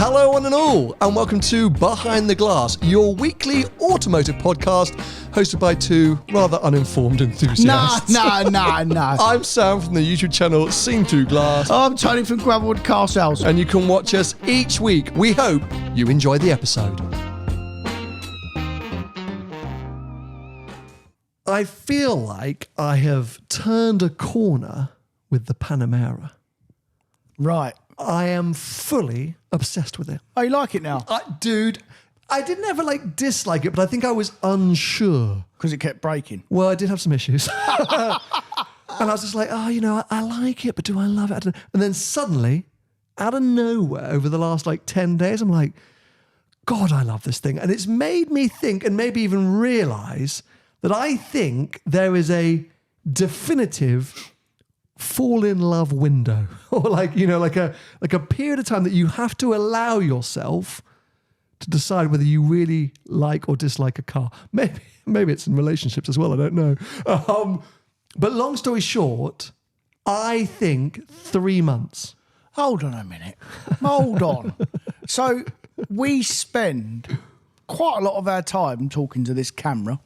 Hello one and all, and welcome to Behind the Glass, your weekly automotive podcast hosted by two rather uninformed enthusiasts. No. I'm Sam from the YouTube channel Seen Through Glass. I'm Tony from Gravelwood Car Sales. And you can watch us each week. We hope you enjoy the episode. I feel like I have turned a corner with the Panamera. Right. I am fully obsessed with it. Oh, you like it now? Dude, I didn't ever dislike it, but I think I was unsure. Because it kept breaking. Well, I did have some issues. And I was just like, I like it, but do I love it? I don't know. And then suddenly, out of nowhere, over the last 10 days, I'm like, God, I love this thing. And it's made me think and maybe even realize that I think there is a definitive fall in love window, or like a period of time that you have to allow yourself to decide whether you really like or dislike a car. Maybe it's in relationships as well. I don't know. But long story short, I think 3 months. Hold on a minute. Hold on. So we spend quite a lot of our time talking to this camera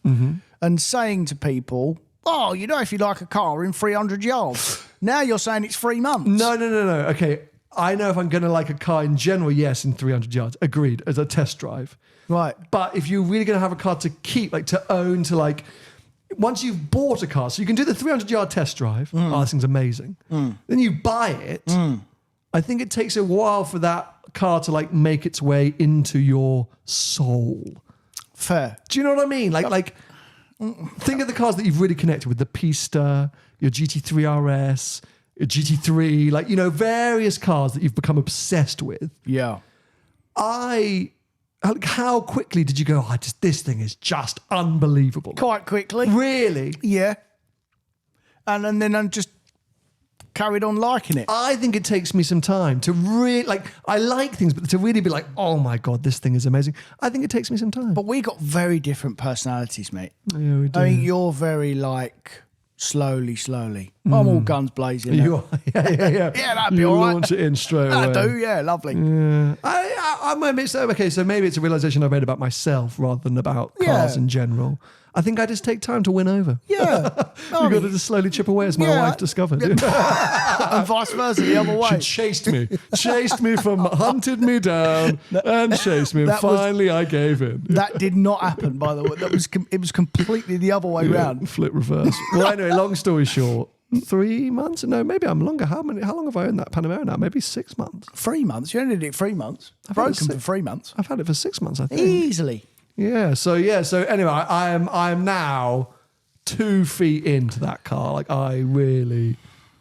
and saying to people, oh, if you like a car in 300 yards. Now you're saying it's 3 months. No. Okay, I know if I'm going to like a car in general, yes, in 300 yards. Agreed, as a test drive. Right. But if you're really going to have a car to keep, to own, once you've bought a car, so you can do the 300-yard test drive. Oh, this thing's amazing. Then you buy it. I think it takes a while for that car to make its way into your soul. Fair. Do you know what I mean? Think of the cars that you've really connected with, the Pista, your GT3 RS, your GT3, various cars that you've become obsessed with. Yeah. How quickly did you go, this thing is just unbelievable? Quite quickly. Really? Yeah. And then I'm just carried on liking it. I think it takes me some time to really, I like things, but to really be like, oh my God, this thing is amazing. I think it takes me some time. But we got very different personalities, mate. Yeah, we do. I mean, you're very slowly. I'm all guns blazing. You are, yeah. Yeah, that'd be all right. Launch it in straight away. I do, yeah, lovely. Yeah. I might admit, so maybe it's a realization I've made about myself rather than about cars in general. I think I just take time to win over. Yeah. You've got to just slowly chip away, as my wife discovered. And vice versa, the other way. She chased me hunted me down and chased me. And finally I gave in. That did not happen, by the way. It was completely the other way round. Flip reverse. Well, anyway, long story short, 3 months? No, maybe I'm longer. How long have I owned that Panamera now? Maybe 6 months. 3 months? You only did it 3 months. Broken for 3 months. I've had it for 6 months, I think. Easily. Yeah. So anyway, I am now 2 feet into that car.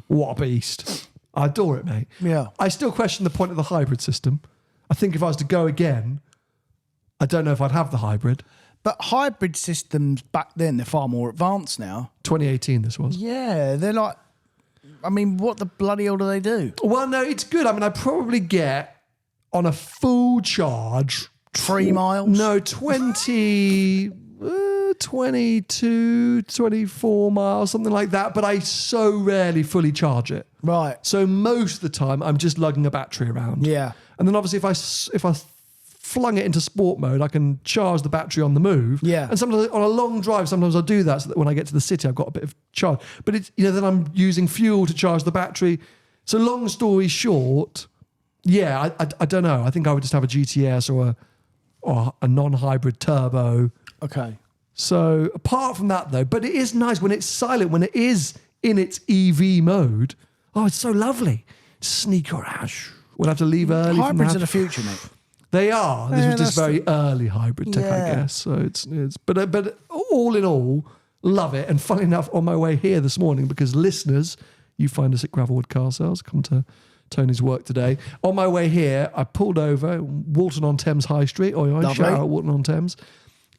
What a beast. I adore it, mate. Yeah. I still question the point of the hybrid system. I think if I was to go again, I don't know if I'd have the hybrid. But hybrid systems back then, they're far more advanced now. 2018 this was. Yeah, they're what the bloody hell do they do? Well, no, it's good. I probably get on a full charge 3 miles? No, 22, 24 miles, something like that. But I so rarely fully charge it. Right. So most of the time, I'm just lugging a battery around. Yeah. And then obviously, if I flung it into sport mode, I can charge the battery on the move. Yeah. And sometimes on a long drive, sometimes I'll do that so that when I get to the city, I've got a bit of charge. But it's then I'm using fuel to charge the battery. So long story short, yeah, I don't know. I think I would just have a GTS or a non-hybrid turbo. Okay. So apart from that though, but it is nice when it's silent, when it is in its EV mode. Oh, it's so lovely. Sneak around. We'll have to leave early. Hybrids are the future, mate. They are. This was just very early hybrid tech, I guess. So it's but all in all, love it. And funny enough, on my way here this morning, because listeners, you find us at Gravelwood Car Sales, come to Tony's work today. On my way here, I pulled over Walton-on-Thames High Street, shout out Walton-on-Thames,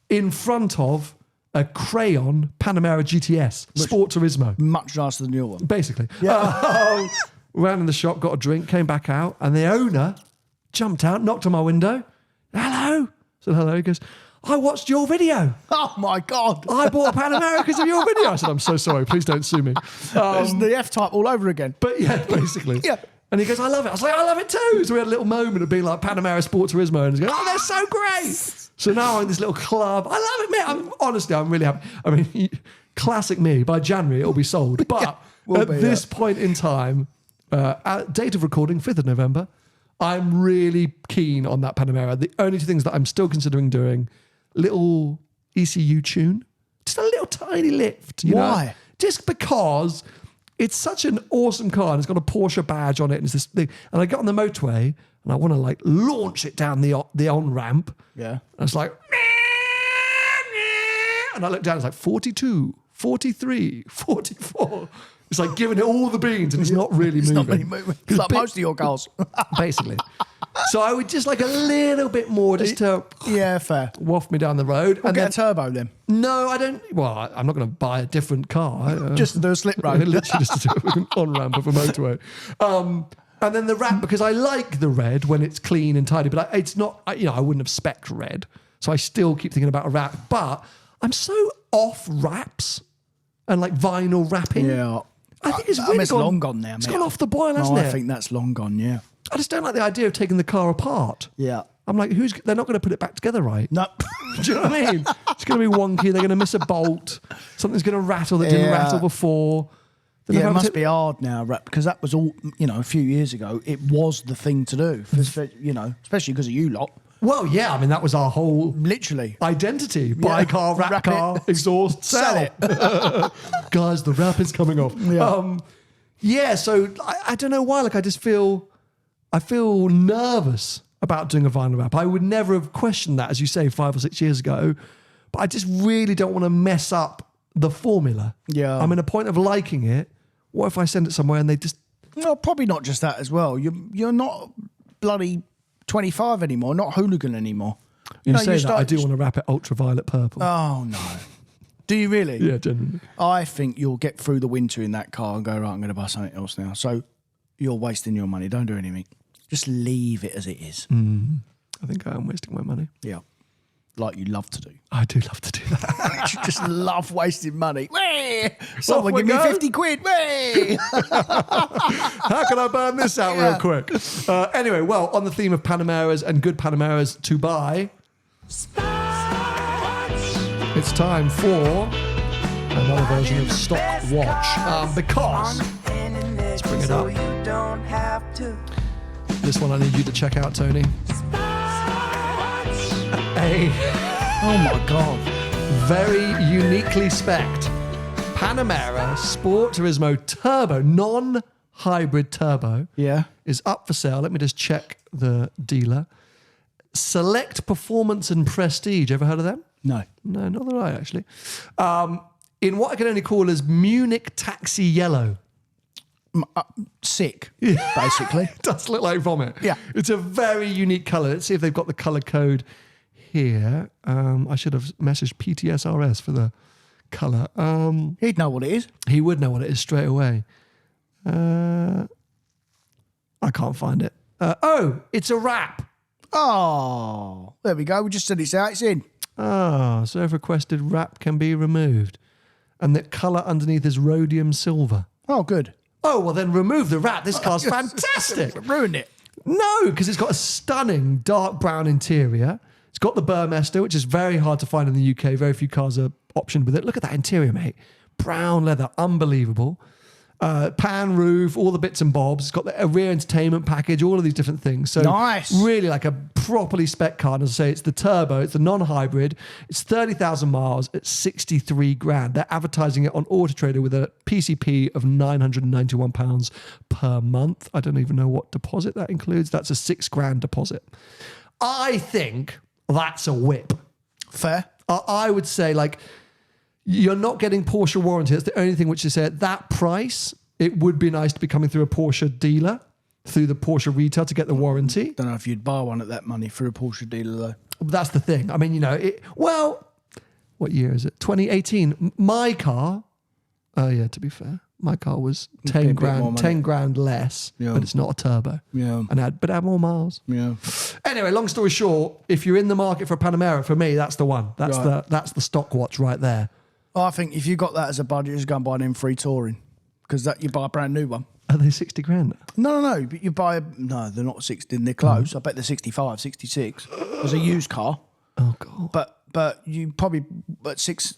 in front of a crayon Panamera GTS, Sport Turismo. Much nicer than your one. Basically. Yeah. Ran in the shop, got a drink, came back out, and the owner jumped out, knocked on my window. Hello? I said hello. He goes, I watched your video. Oh, my God. I bought a Panamera because of your video. I said, I'm so sorry. Please don't sue me. There's the F-Type all over again. But yeah, basically. Yeah. And he goes, I love it. I was like, I love it too. So we had a little moment of being like Panamera Sport Turismo, and he's going, oh, they're so great. So now I'm in this little club. I love it, mate. I'm really happy. I mean, classic me. By January, it'll be sold. But at this point in time, date of recording, 5th of November, I'm really keen on that Panamera. The only two things that I'm still considering doing, little ECU tune, just a little tiny lift. Why? Know? Just because it's such an awesome car and it's got a Porsche badge on it. And it's this thing. And I get on the motorway and I want to like launch it down the on-ramp. Yeah. And it's like, and I look down, it's like 42, 43, 44. It's like giving it all the beans and it's not really moving. It's not really moving. It's like most of your cars. Basically. So I would just like a little bit more just to fair. waft me down the road. We'll get a turbo then. No, I don't. Well, I'm not going to buy a different car. Just to do a slip road. Literally just to do an on-ramp of a motorway. And then the wrap, because I like the red when it's clean and tidy, but it's not, I wouldn't have spec'd red. So I still keep thinking about a wrap. But I'm so off wraps and like vinyl wrapping. Yeah. I think it's really long gone now, mate. It's gone off the boil, hasn't it? I think that's long gone, yeah. I just don't like the idea of taking the car apart. Yeah. I'm like, they're not going to put it back together right. No. Do you know what I mean? It's going to be wonky. They're going to miss a bolt. Something's going to rattle that didn't rattle before. It must be hard now, because that was all, a few years ago. It was the thing to do, especially because of you lot. Well, yeah, I mean, that was our whole literally identity. Buy car, wrap car, exhaust, sell it. Guys, the wrap is coming off. Yeah. So I don't know why. Like, I feel nervous about doing a vinyl wrap. I would never have questioned that, as you say, 5 or 6 years ago. But I just really don't want to mess up the formula. Yeah. I'm in a point of liking it. What if I send it somewhere and they just... No, probably not just that as well. You're not bloody 25 anymore, not hooligan anymore. You say that, I do want to wrap it ultraviolet purple. Oh, no. Do you really? Yeah, genuinely. I think you'll get through the winter in that car and go, right, I'm going to buy something else now. So you're wasting your money. Don't do anything. Just leave it as it is. I think I am wasting my money. Yeah. Like you love to do. I do love to do that. You just love wasting money. Someone give me 50 quid. How can I burn this out real quick? Anyway, well, on the theme of Panameras and good Panameras to buy, it's time for another version of Stock Watch. Because, let's bring it up. This one I need you to check out, Tony. Oh my God. Very uniquely spec'd Panamera Sport Turismo Turbo, non-hybrid turbo, is up for sale. Let me just check the dealer. Select Performance and Prestige. Ever heard of them? No. No, not that I actually. In what I can only call as Munich Taxi Yellow. Sick, basically. It does look like vomit. Yeah. It's a very unique colour. Let's see if they've got the colour code here. I should have messaged PTSRS for the colour. He'd know what it is. He would know what it is straight away. I can't find it. It's a wrap. Oh, there we go. We just said it's out. It's in. So if requested, wrap can be removed. And the colour underneath is rhodium silver. Oh, good. Oh, well then remove the wrap. This car's fantastic. Ruined it. No, because it's got a stunning dark brown interior. It's got the Burmester, which is very hard to find in the UK. Very few cars are optioned with it. Look at that interior, mate. Brown leather, unbelievable. Pan roof, all the bits and bobs. It's got a rear entertainment package, all of these different things. So nice. Really like a properly spec car. And as I say, it's the turbo, it's the non-hybrid. It's 30,000 miles at 63 grand. They're advertising it on Auto Trader with a PCP of £991 per month. I don't even know what deposit that includes. That's a £6 grand deposit. I think that's a whip. Fair. I would say, like, you're not getting Porsche warranty. That's the only thing which is at that price. It would be nice to be coming through a Porsche dealer, through the Porsche retail to get the warranty. Don't know if you'd buy one at that money through a Porsche dealer, though. That's the thing. I mean, what year is it? 2018. My car, to be fair, my car was 10 grand less, but it's not a turbo. Yeah. And it had more miles. Yeah. Anyway, long story short, if you're in the market for a Panamera, for me, that's the one. That's the stock watch right there. I think if you got that as a budget, just go and buy an M3 Touring, because that you buy a brand new one. Are they 60 grand? No. But you buy no, they're not 60. They're close. I bet they're 65, 66. As a used car. Oh God. But you probably at six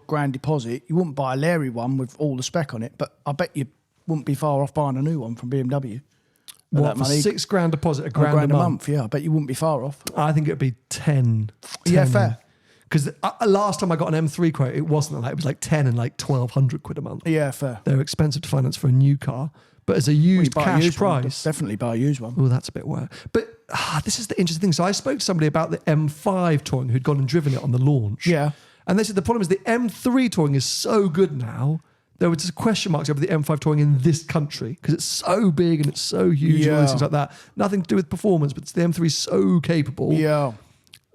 grand deposit, you wouldn't buy a Larry one with all the spec on it. But I bet you wouldn't be far off buying a new one from BMW. What, for 6 grand deposit, a grand a month? Yeah, I bet you wouldn't be far off. I think it'd be 10. Yeah, fair. Because last time I got an M3 quote, it wasn't like, it was like 10 and like 1,200 quid a month. Yeah, fair. They're expensive to finance for a new car, but as a used cash price, definitely buy a used one. Oh, that's a bit worse. But this is the interesting thing. So I spoke to somebody about the M5 Touring who'd gone and driven it on the launch. Yeah. And they said the problem is the M3 Touring is so good now. There were just question marks over the M5 Touring in this country because it's so big and it's so huge and all these things like that. Nothing to do with performance, but the M3 is so capable. Yeah.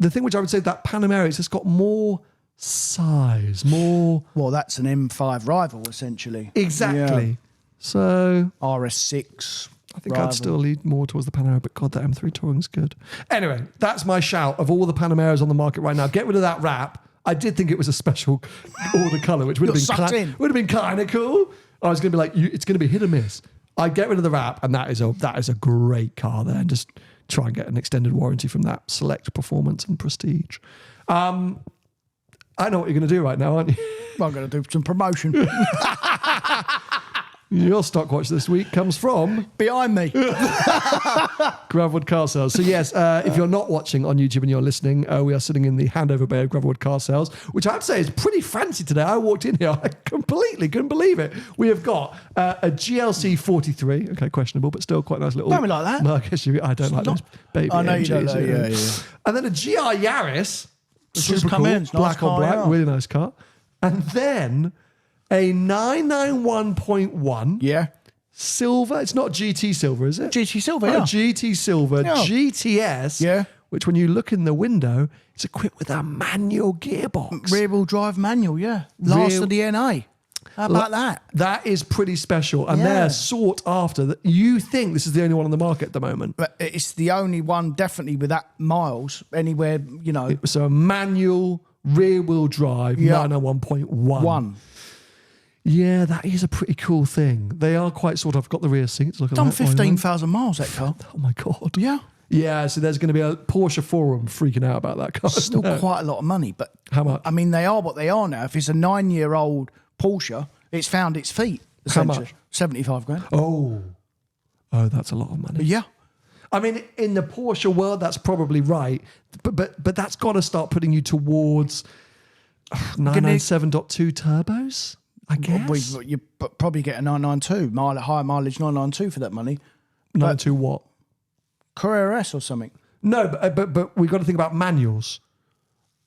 The thing which I would say that Panamera, it's just got more size, more... Well, that's an M5 rival, essentially. Exactly. Yeah. So... RS6 I think rival. I'd still lead more towards the Panamera, but God, that M3 Touring's good. Anyway, that's my shout of all the Panameras on the market right now. Get rid of that wrap. I did think it was a special order colour, which would have been kind of cool. I was going to be like, it's going to be hit or miss. I get rid of the wrap, and that is a great car there. And just try and get an extended warranty from that. Select performance and prestige. I know what you're going to do right now, aren't you? I'm going to do some promotion. Your stock watch this week comes from... Behind me. Gravelwood Car Sales. So yes, if you're not watching on YouTube and you're listening, we are sitting in the handover bay of Gravelwood Car Sales, which I have to say is pretty fancy today. I walked in here, I completely couldn't believe it. We have got a GLC 43, okay, questionable, but still quite nice little... Don't be like that. No, I guess I don't like those baby I know MGs, you don't know, yeah. And then a GR Yaris, Just super come cool, in, it's a black nice on car, black, yeah. really nice car. And then a 991.1 Yeah. silver. It's not GT silver, is it? GT silver, Oh, yeah. GT silver, Yeah. GTS. Yeah. Which, when you look in the window, it's equipped with a manual gearbox. Rear-wheel drive manual, yeah. Last of the NA. How about that? That is pretty special, and Yeah. they're sought after. You think this is the only one on the market at the moment? But it's the only one, definitely, with that miles anywhere, you know. So a manual rear-wheel drive, Yeah. 901.1. One. Yeah, that is a pretty cool thing. They are quite sort of got the rear seats. Look at Done that. 15,000 miles, that car. Oh my God. Yeah. Yeah, so there's going to be a Porsche forum freaking out about that car. Still quite a lot of money, but How much? I mean, they are what they are now. If it's a 9-year-old Porsche, it's found its feet. How much? Essentially. 75 grand. Oh, that's a lot of money. Yeah. I mean, in the Porsche world, that's probably right, but that's got to start putting you towards 997.2 turbos, I guess. You probably get a 992, higher mileage 992 for that money. 992 what? Carrera S or something. No, but we've got to think about manuals.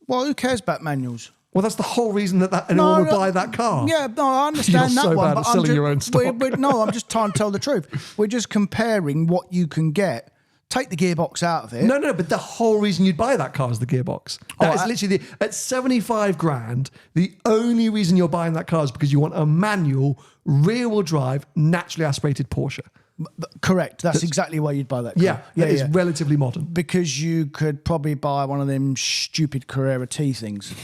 Well, who cares about manuals? Well, that's the whole reason that anyone would buy that car. Yeah, no, I understand You're that so one. bad but at selling I'm your own stock. No, I'm just trying to tell the truth. We're just comparing what you can get. Take the gearbox out of it. No, but the whole reason you'd buy that car is the gearbox. That is literally at 75 grand, the only reason you're buying that car is because you want a manual, rear-wheel drive, naturally aspirated Porsche. Correct. That's exactly why you'd buy that car. Yeah, that is relatively modern. Because you could probably buy one of them stupid Carrera T things.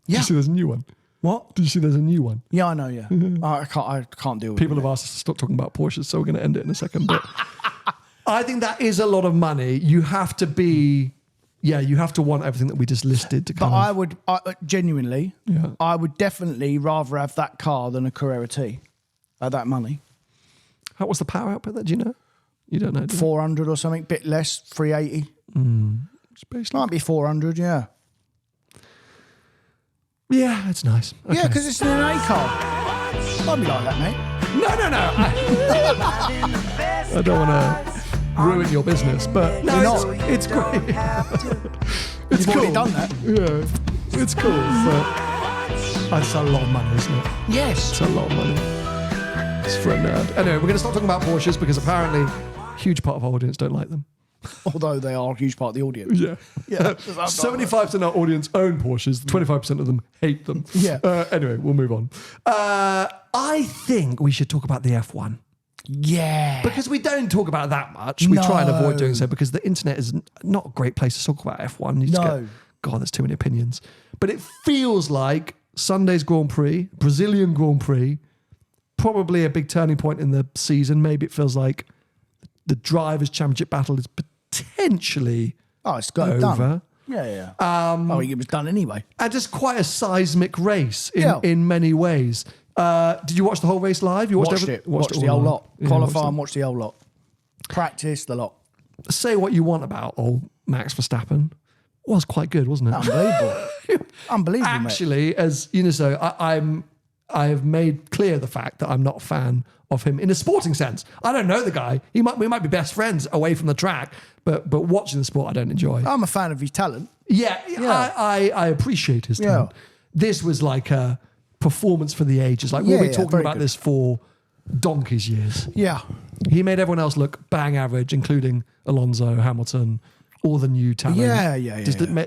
Did you see there's a new one? What? Did you see there's a new one? Yeah, I know, yeah. I can't deal with People it. have asked us to stop talking about Porsches, so we're going to end it in a second. But I think that is a lot of money. You have to be... Yeah, you have to want everything that we just listed to come. But genuinely, I would definitely rather have that car than a Carrera T at that money. How was the power output there? Do you know? You don't know, do you? 400 or something, bit less, 380. Might be 400, yeah. Yeah, it's nice. Okay. Yeah, because it's an NA car. I'd be like that, mate. No. I don't want to ruin your business, but no, it's great. It's You've cool. already done that. Yeah, it's cool, but that's a lot of money, isn't it? Yes. It's a lot of money. It's for a nerd. Anyway, we're going to start talking about Porsches because apparently a huge part of our audience don't like them. Although they are a huge part of the audience. Yeah. 75% of our audience own Porsches, 25% of them hate them. Yeah. Anyway, we'll move on. I think we should talk about the F1. Yeah. Because we don't talk about it that much. We try and avoid doing so because the internet is not a great place to talk about F1. You just go, God, there's too many opinions. But it feels like Sunday's Grand Prix, Brazilian Grand Prix, probably a big turning point in the season. Maybe it feels like the Drivers' Championship battle is potentially it's got over. done. Yeah. I think it was done anyway. And just quite a seismic race in many ways. Did you watch the whole race live? You Watched it. Watched the whole lot. Qualify and watch the whole lot. Practice the lot. Say what you want about old Max Verstappen. Was quite good, wasn't it? Unbelievable. Unbelievable, Actually, as you know, so I have made clear the fact that I'm not a fan of him in a sporting sense. I don't know the guy. We might be best friends away from the track, but watching the sport I don't enjoy. I'm a fan of his talent. Yeah. I appreciate his talent. This was like a performance for the ages. Like we'll be talking about this for donkey's years. Yeah. He made everyone else look bang average, including Alonso, Hamilton, all the new talent.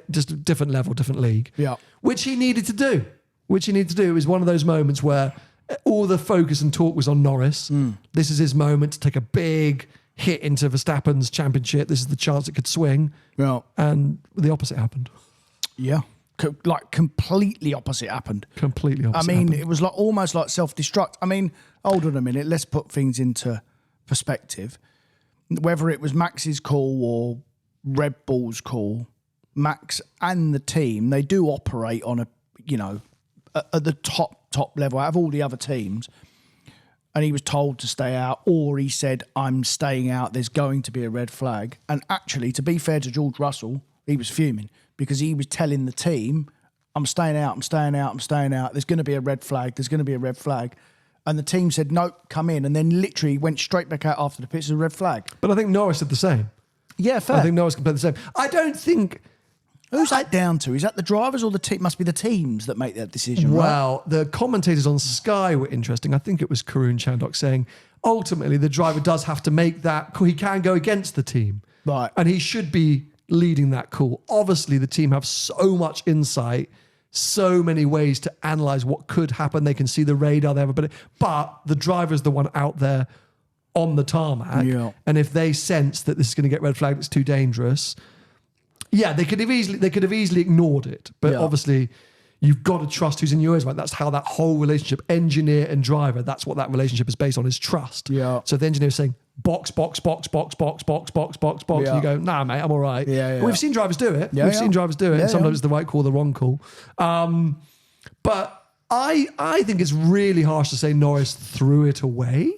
Just a different level, different league. Yeah. Which he needed to do. It was one of those moments where all the focus and talk was on Norris. This is his moment to take a big hit into Verstappen's championship. This is the chance it could swing. Yeah. And the opposite happened. Yeah. Like completely opposite happened. Completely opposite. I mean, it was like almost like self-destruct. I mean, hold on a minute. Let's put things into perspective. Whether it was Max's call or Red Bull's call, Max and the team, they do operate on at the top level out of all the other teams. And he was told to stay out, or he said, I'm staying out, there's going to be a red flag. And actually, to be fair to George Russell, he was fuming because he was telling the team, I'm staying out, there's going to be a red flag, And the team said, no, come in. And then literally went straight back out after the pitch as a red flag. But I think Norris did the same. Yeah, fair. I think Norris can play the same. I don't think... Who's that down to? Is that the drivers or the team? Must be the teams that make that decision, right? Well, the commentators on Sky were interesting. I think it was Karun Chandok saying, ultimately, the driver does have to make that call. He can go against the team. Right. And he should be leading that call. Obviously, the team have so much insight, so many ways to analyse what could happen. They can see the radar, they have a bit, but the driver's the one out there on the tarmac. Yeah. And if they sense that this is going to get red flagged, it's too dangerous. Yeah, they could have easily ignored it, but obviously you've got to trust who's in your ears. Right? That's how that whole relationship, engineer and driver, that's what that relationship is based on, is trust. Yeah. So the engineer's saying box, and you go, nah, mate, I'm all right. Yeah. We've seen drivers do it. We've seen drivers do it. Yeah, And sometimes it's the right call, the wrong call. But I think it's really harsh to say Norris threw it away.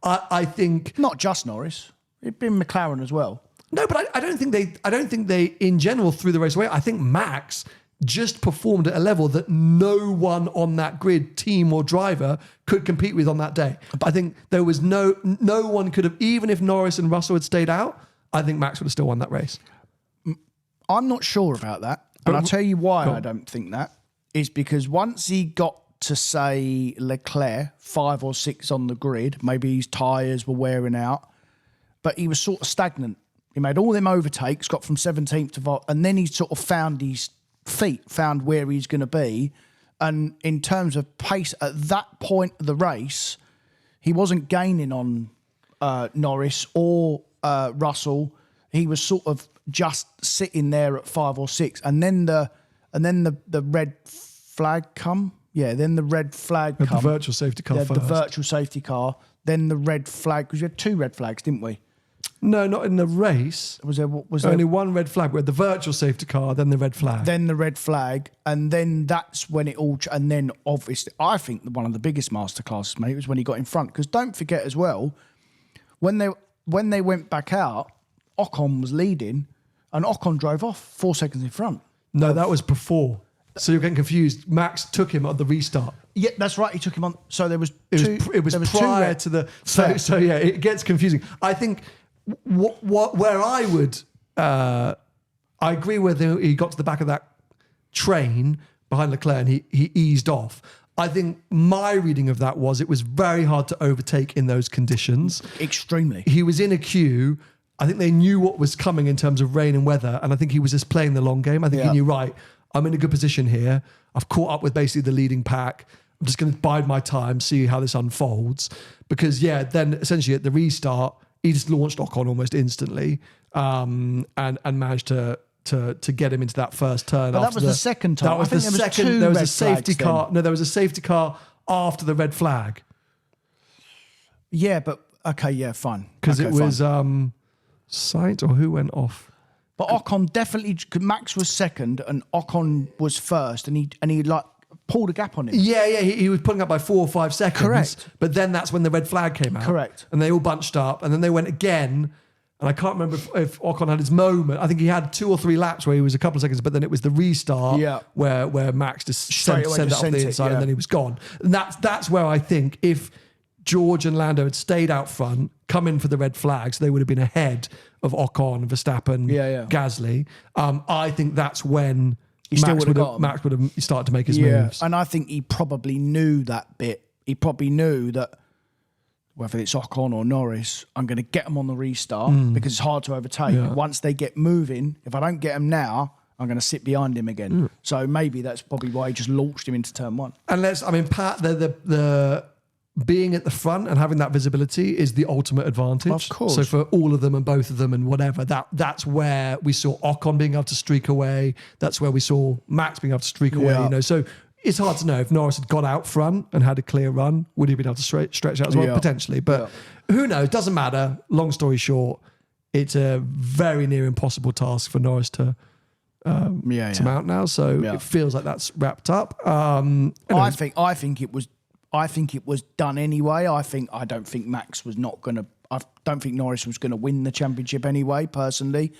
I think not just Norris, it'd been McLaren as well. No, but I don't think they in general threw the race away. I think Max just performed at a level that no one on that grid, team or driver, could compete with on that day. I think there was no one could have, even if Norris and Russell had stayed out, I think Max would have still won that race. I'm not sure about that. And I'll tell you why I don't think that is because once he got to, say, Leclerc, 5 or 6 on the grid, maybe his tyres were wearing out, but he was sort of stagnant. He made all them overtakes, got from 17th to 5th, and then he sort of found his feet, found where he's going to be. And in terms of pace, at that point of the race, he wasn't gaining on Norris or Russell. He was sort of just sitting there at 5 or 6, and then the red flag come. Yeah, then the red flag come. The virtual safety car first. The virtual safety car. Then the red flag, because we had 2 red flags, didn't we? No, not in the race. Was there only one red flag? We had the virtual safety car, then the red flag. Then the red flag, and then that's when it all... And then, obviously, I think one of the biggest masterclasses, mate, was when he got in front. Because don't forget as well, when they went back out, Ocon was leading, and Ocon drove off 4 seconds in front. No, that was before. So you're getting confused. Max took him at the restart. Yeah, that's right. He took him on. So there was It was prior to the... So yeah, it gets confusing. I think... where I would, I agree with him. He got to the back of that train behind Leclerc and he eased off. I think my reading of that was it was very hard to overtake in those conditions. Extremely. He was in a queue. I think they knew what was coming in terms of rain and weather, and I think he was just playing the long game. I think he knew, right, I'm in a good position here. I've caught up with basically the leading pack. I'm just going to bide my time, see how this unfolds. Because, then essentially at the restart, he just launched Ocon almost instantly and managed to get him into that first turn. But that was the second time. That was the second. There was a safety car. No, there was a safety car after the red flag. Yeah, but okay, yeah, fine. Because Okay, it was fine. Sainz or who went off? But Ocon definitely. Max was second, and Ocon was first, and he like pulled a gap on him. Yeah, he was pulling up by 4 or 5 seconds. Correct. But then that's when the red flag came out. Correct. And they all bunched up, and then they went again. And I can't remember if Ocon had his moment. I think he had 2 or 3 laps where he was a couple of seconds, but then it was the restart where Max just sent it off the inside and then he was gone. And that's where I think if George and Lando had stayed out front, come in for the red flags, they would have been ahead of Ocon, Verstappen, Gasly. I think that's when Max would have started to make his moves. And I think he probably knew that bit. He probably knew that whether it's Ocon or Norris, I'm going to get them on the restart because it's hard to overtake. Yeah. Once they get moving, if I don't get them now, I'm going to sit behind him again. So maybe that's probably why he just launched him into turn 1. And Pat, the being at the front and having that visibility is the ultimate advantage. Of course. So for all of them and both of them and whatever, that's where we saw Ocon being able to streak away. That's where we saw Max being able to streak away. So it's hard to know if Norris had got out front and had a clear run, would he have been able to stretch out as well? Potentially. But who knows? Doesn't matter. Long story short, it's a very near impossible task for Norris to mount now. So it feels like that's wrapped up. I think it was done anyway. I don't think Max was not going to. I don't think Norris was going to win the championship anyway, personally.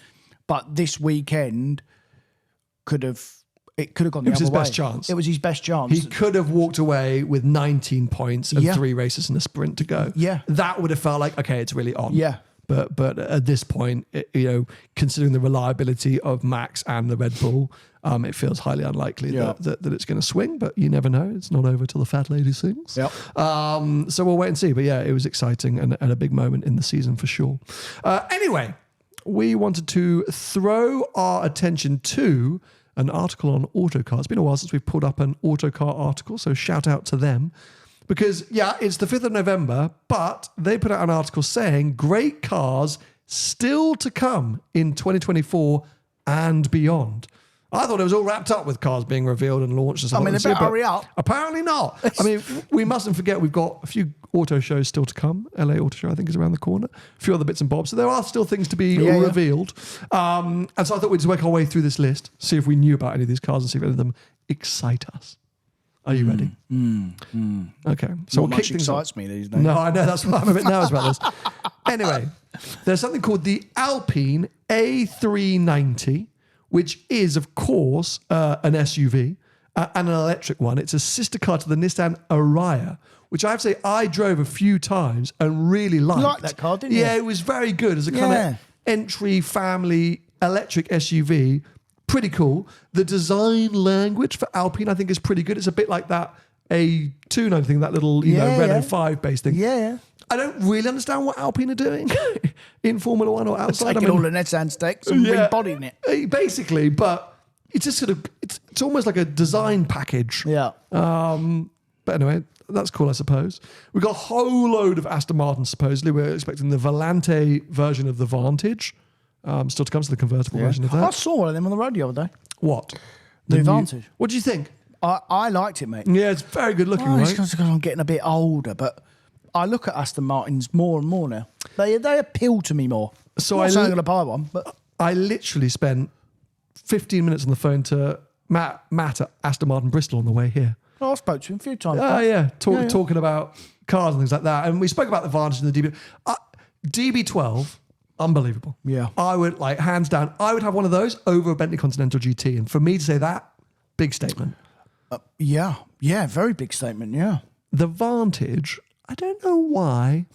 But this weekend could have gone the other way. It was his best chance. It was his best chance. He could have walked away with 19 points and 3 races and a sprint to go. Yeah, that would have felt like, okay, it's really on. Yeah. But at this point, considering the reliability of Max and the Red Bull, it feels highly unlikely that it's going to swing. But you never know; it's not over till the fat lady sings. Yep. So we'll wait and see. But yeah, it was exciting and a big moment in the season for sure. Anyway, we wanted to throw our attention to an article on Autocar. It's been a while since we've pulled up an Autocar article, so shout out to them. Because, it's the 5th of November, but they put out an article saying great cars still to come in 2024 and beyond. I thought it was all wrapped up with cars being revealed and launched and stuff. They better hurry up. Apparently not. We mustn't forget we've got a few auto shows still to come. LA Auto Show, I think, is around the corner. A few other bits and bobs. So there are still things to be revealed. And so I thought we'd just work our way through this list, see if we knew about any of these cars and see if any of them excite us. Are you ready? Okay. So Not much excites me these days. No, I know. That's why I'm a bit nervous about this. Anyway, there's something called the Alpine A390, which is, of course, an SUV and an electric one. It's a sister car to the Nissan Ariya, which I have to say I drove a few times and really liked. You liked that car, didn't you? Yeah, it was very good as a kind of entry family electric SUV. Pretty cool. The design language for Alpine, I think, is pretty good. It's a bit like that A290 thing, that little Renault 5 based thing. Yeah. I don't really understand what Alpine are doing in Formula One or outside. Taking all the Nissan stakes and embodying it. Basically, but it's just sort of, it's almost like a design package. Yeah. But anyway, that's cool, I suppose. We've got a whole load of Aston Martin, supposedly. We're expecting the Volante version of the Vantage. Still to come to the convertible version of that. I saw one of them on the road the other day. What? The Vantage. What do you think? I liked it, mate. Yeah, it's very good looking, right? It's because I'm getting a bit older, but I look at Aston Martins more and more now. They appeal to me more. So I'm going to buy one, but I literally spent 15 minutes on the phone to Matt at Aston Martin Bristol on the way here. I spoke to him a few times. Oh, yeah. Talking about cars and things like that. And we spoke about the Vantage and the DB. DB12, unbelievable. Yeah. I would, hands down, I would have one of those over a Bentley Continental GT. And for me to say that, big statement. Yeah, very big statement, yeah. The Vantage, I don't know why,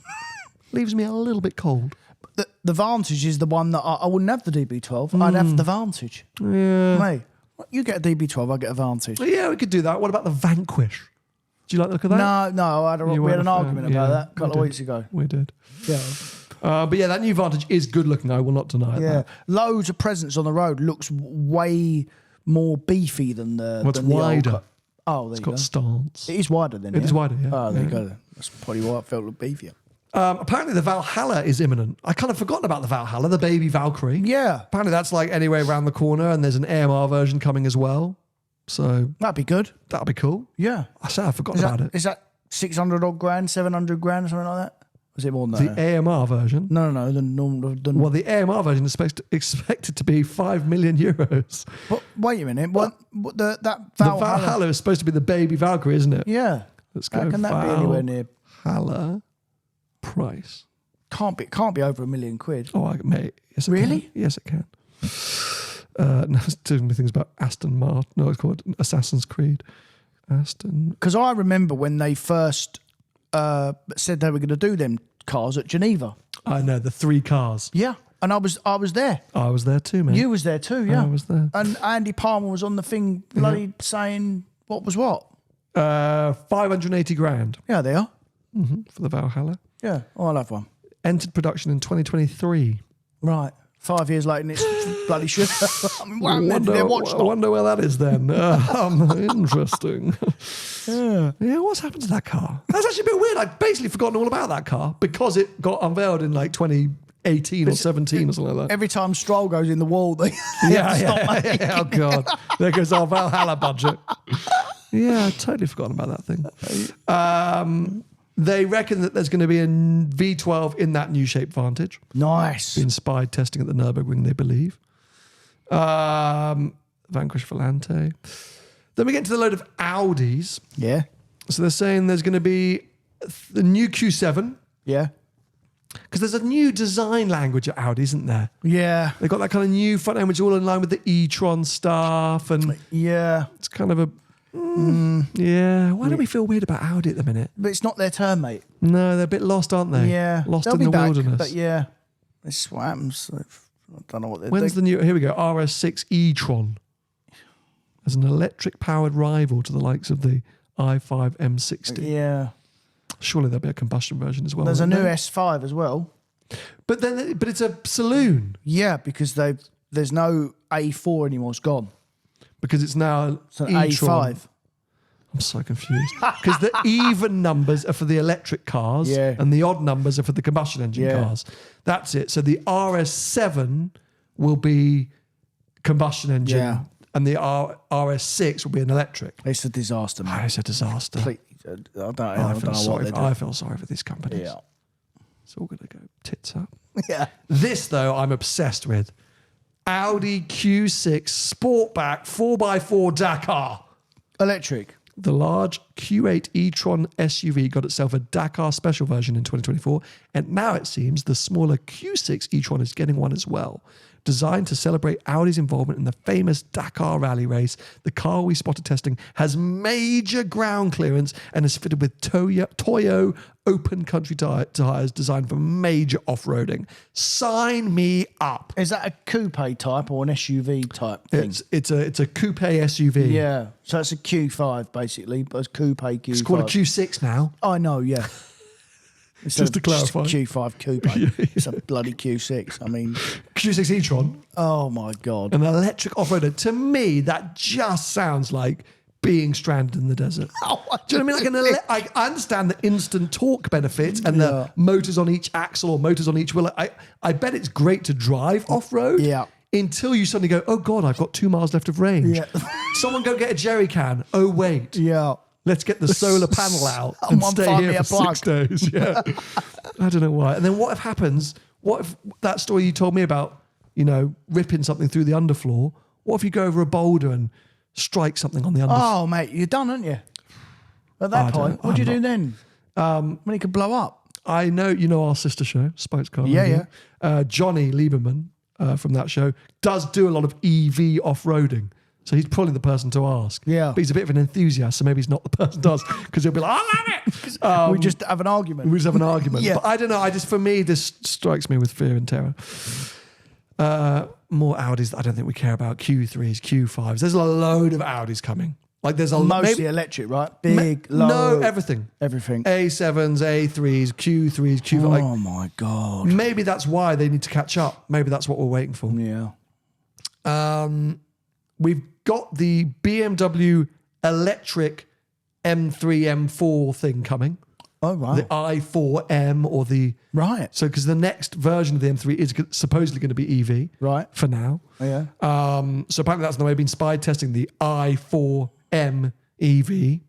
leaves me a little bit cold. The Vantage is the one that I wouldn't have the DB12. I'd have the Vantage. Yeah. Mate, you get a DB12, I get a Vantage. Yeah, we could do that. What about the Vanquish? Do you like the look of that? No, we had an argument about that a couple of weeks ago. We did. Yeah. But yeah, that new Vantage is good looking. I will not deny that. Loads of presence on the road. Looks way more beefy than the. What's wider? Oh, there it's you got go. stance. It is wider then. It is wider. Yeah. Oh, there you go. Then. That's probably why it felt beefier. Apparently, the Valhalla is imminent. I kind of forgotten about the Valhalla, the baby Valkyrie. Yeah. Apparently, that's anyway around the corner, and there's an AMR version coming as well. So that'd be good. That'd be cool. Yeah. I forgot about it. Is that 600 odd grand, 700 grand, something like that? Was it more than The that? AMR version. No. The normal. Well, the AMR version is expected to be €5 million. But wait a minute. What that The Valhalla? Valhalla is supposed to be the baby Valkyrie, isn't it? Yeah. Let's go. How can that be anywhere near? Valhalla price. Can't be over £1 million. Oh, mate. Yes, it Really? Can. Yes, it can. No, it's doing me things about Aston Martin. No, it's called Assassin's Creed. Aston. Because I remember when they first said they were going to do them cars at Geneva. I know, the 3 cars. Yeah, and I was there. I was there too, man. You was there too, yeah. I was there. And Andy Palmer was on the thing, bloody saying what was what. 580 grand Yeah, they are. for the Valhalla. Yeah, I'll have one. Entered production in 2023. Right. 5 years later, and it's bloody shit. I mean, what happened to their watch? I wonder where that is then. Interesting. Yeah, what's happened to that car? That's actually a bit weird. I'd basically forgotten all about that car because it got unveiled in like 2018 or 17 or something like that. Every time Stroll goes in the wall, they Yeah. Oh, God. There goes our Valhalla budget. Yeah, I'd totally forgotten about that thing. They reckon that there's going to be a V12 in that new shape Vantage. Nice. Been spied testing at the Nürburgring, they believe. Vanquish Volante. Then we get into the load of Audis. Yeah. So they're saying there's going to be the new Q7. Yeah. Because there's a new design language at Audi, isn't there? Yeah. They've got that kind of new front end, which is all in line with the e-tron stuff. And Yeah. it's kind of a... yeah. Why do we feel weird about Audi at the minute? But it's not their turn, mate. No, they're a bit lost, aren't they? Yeah. Lost They'll in be the back, wilderness. But yeah, this is what happens. I don't know what they're When's the new... Here we go. RS6 e-tron. As an electric-powered rival to the likes of the i5 M60. Yeah. Surely there'll be a combustion version as well. There's a new there? S5 as well. But it's a saloon Yeah, because there's no A4 anymore. It's gone. because it's now It's an e-tron. A5. I'm so confused because the even numbers are for the electric cars Yeah. and the odd numbers are for the combustion engine Yeah. cars. That's it. So the RS7 will be combustion engine Yeah. and the RS6 will be an electric. It's a disaster, mate. It's a disaster. I don't know what they do. I feel sorry for these companies. Yeah. It's all going to go tits up. Yeah. This, though, I'm obsessed with. Audi Q6 Sportback 4x4 Dakar. Electric. The large Q8 e-tron SUV got itself a Dakar special version in 2024, and now it seems the smaller Q6 e-tron is getting one as well. Designed to celebrate Audi's involvement in the famous Dakar rally race, the car we spotted testing has major ground clearance and is fitted with Toyo open country tyres designed for major off-roading. Sign me up. Is that a coupe type or an SUV type thing? It's a coupe SUV. Yeah. So it's a Q5 basically, but it's coupe Q5. It's called a Q6 now. I know, yeah. Just to clarify. Q5 coupe. It's a bloody Q6. I mean, Q6 e-tron. oh my God. An electric off-roader. To me, that just sounds like being stranded in the desert. Do you know what I mean? I understand the instant torque benefits and the motors on each axle or motors on each wheel. I bet it's great to drive off-road. Yeah. Until you suddenly go, oh God, I've got 2 miles left of range. Yeah. Someone go get a jerry can. Oh wait. Yeah. Let's get the solar panel out and Someone stay find here me a for 6 days. Yeah. I don't know why. And then what if happens? What if that story you told me about, ripping something through the underfloor? What if you go over a boulder and strike something on the underfloor? Oh, mate, you're done, aren't you? At that point, what do you do then? When it could blow up? I know, our sister show, Spokes Car. Yeah, Johnny Lieberman from that show does do a lot of EV off-roading. So he's probably the person to ask. Yeah. But he's a bit of an enthusiast, so maybe he's not the person to ask because he'll be like, I love it. We just have an argument. We just have an argument. Yeah. But I don't know. For me, this strikes me with fear and terror. More Audis that I don't think we care about. Q3s, Q5s. There's a load of Audis coming. Like there's a Mostly electric, right? Big, low. No, everything. Everything. A7s, A3s, Q3s, Q5. Oh my God. Maybe that's why they need to catch up. Maybe that's what we're waiting for. Yeah. We've got the BMW electric M3, M4 thing coming. Oh, wow. The i4M or the... Right. So, because the next version of the M3 is supposedly going to be EV. Right. For now. Oh, yeah. So apparently that's the way they've been spy testing the i4M EV.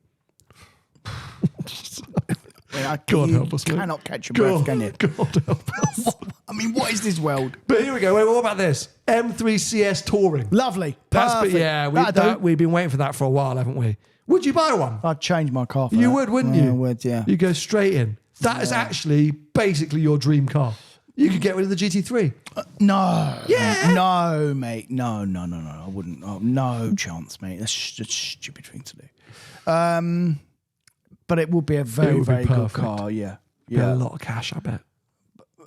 God you help us, mate. cannot catch your breath, can you? God help us. I mean, what is this world? But here we go. Wait, what about this? M3CS Touring. Lovely. That's Perfect. yeah. That'll do. We've been waiting for that for a while, haven't we? Would you buy one? I'd change my car for You that. would, wouldn't Yeah, you? I would, yeah. You go straight in. That is actually basically your dream car. You could get rid of the GT3. No. Yeah. No, mate. No. I wouldn't. Oh, no chance, mate. That's just a stupid thing to do. But it would be a very, would be very good perfect. car, yeah. A Yeah. lot of cash, I bet.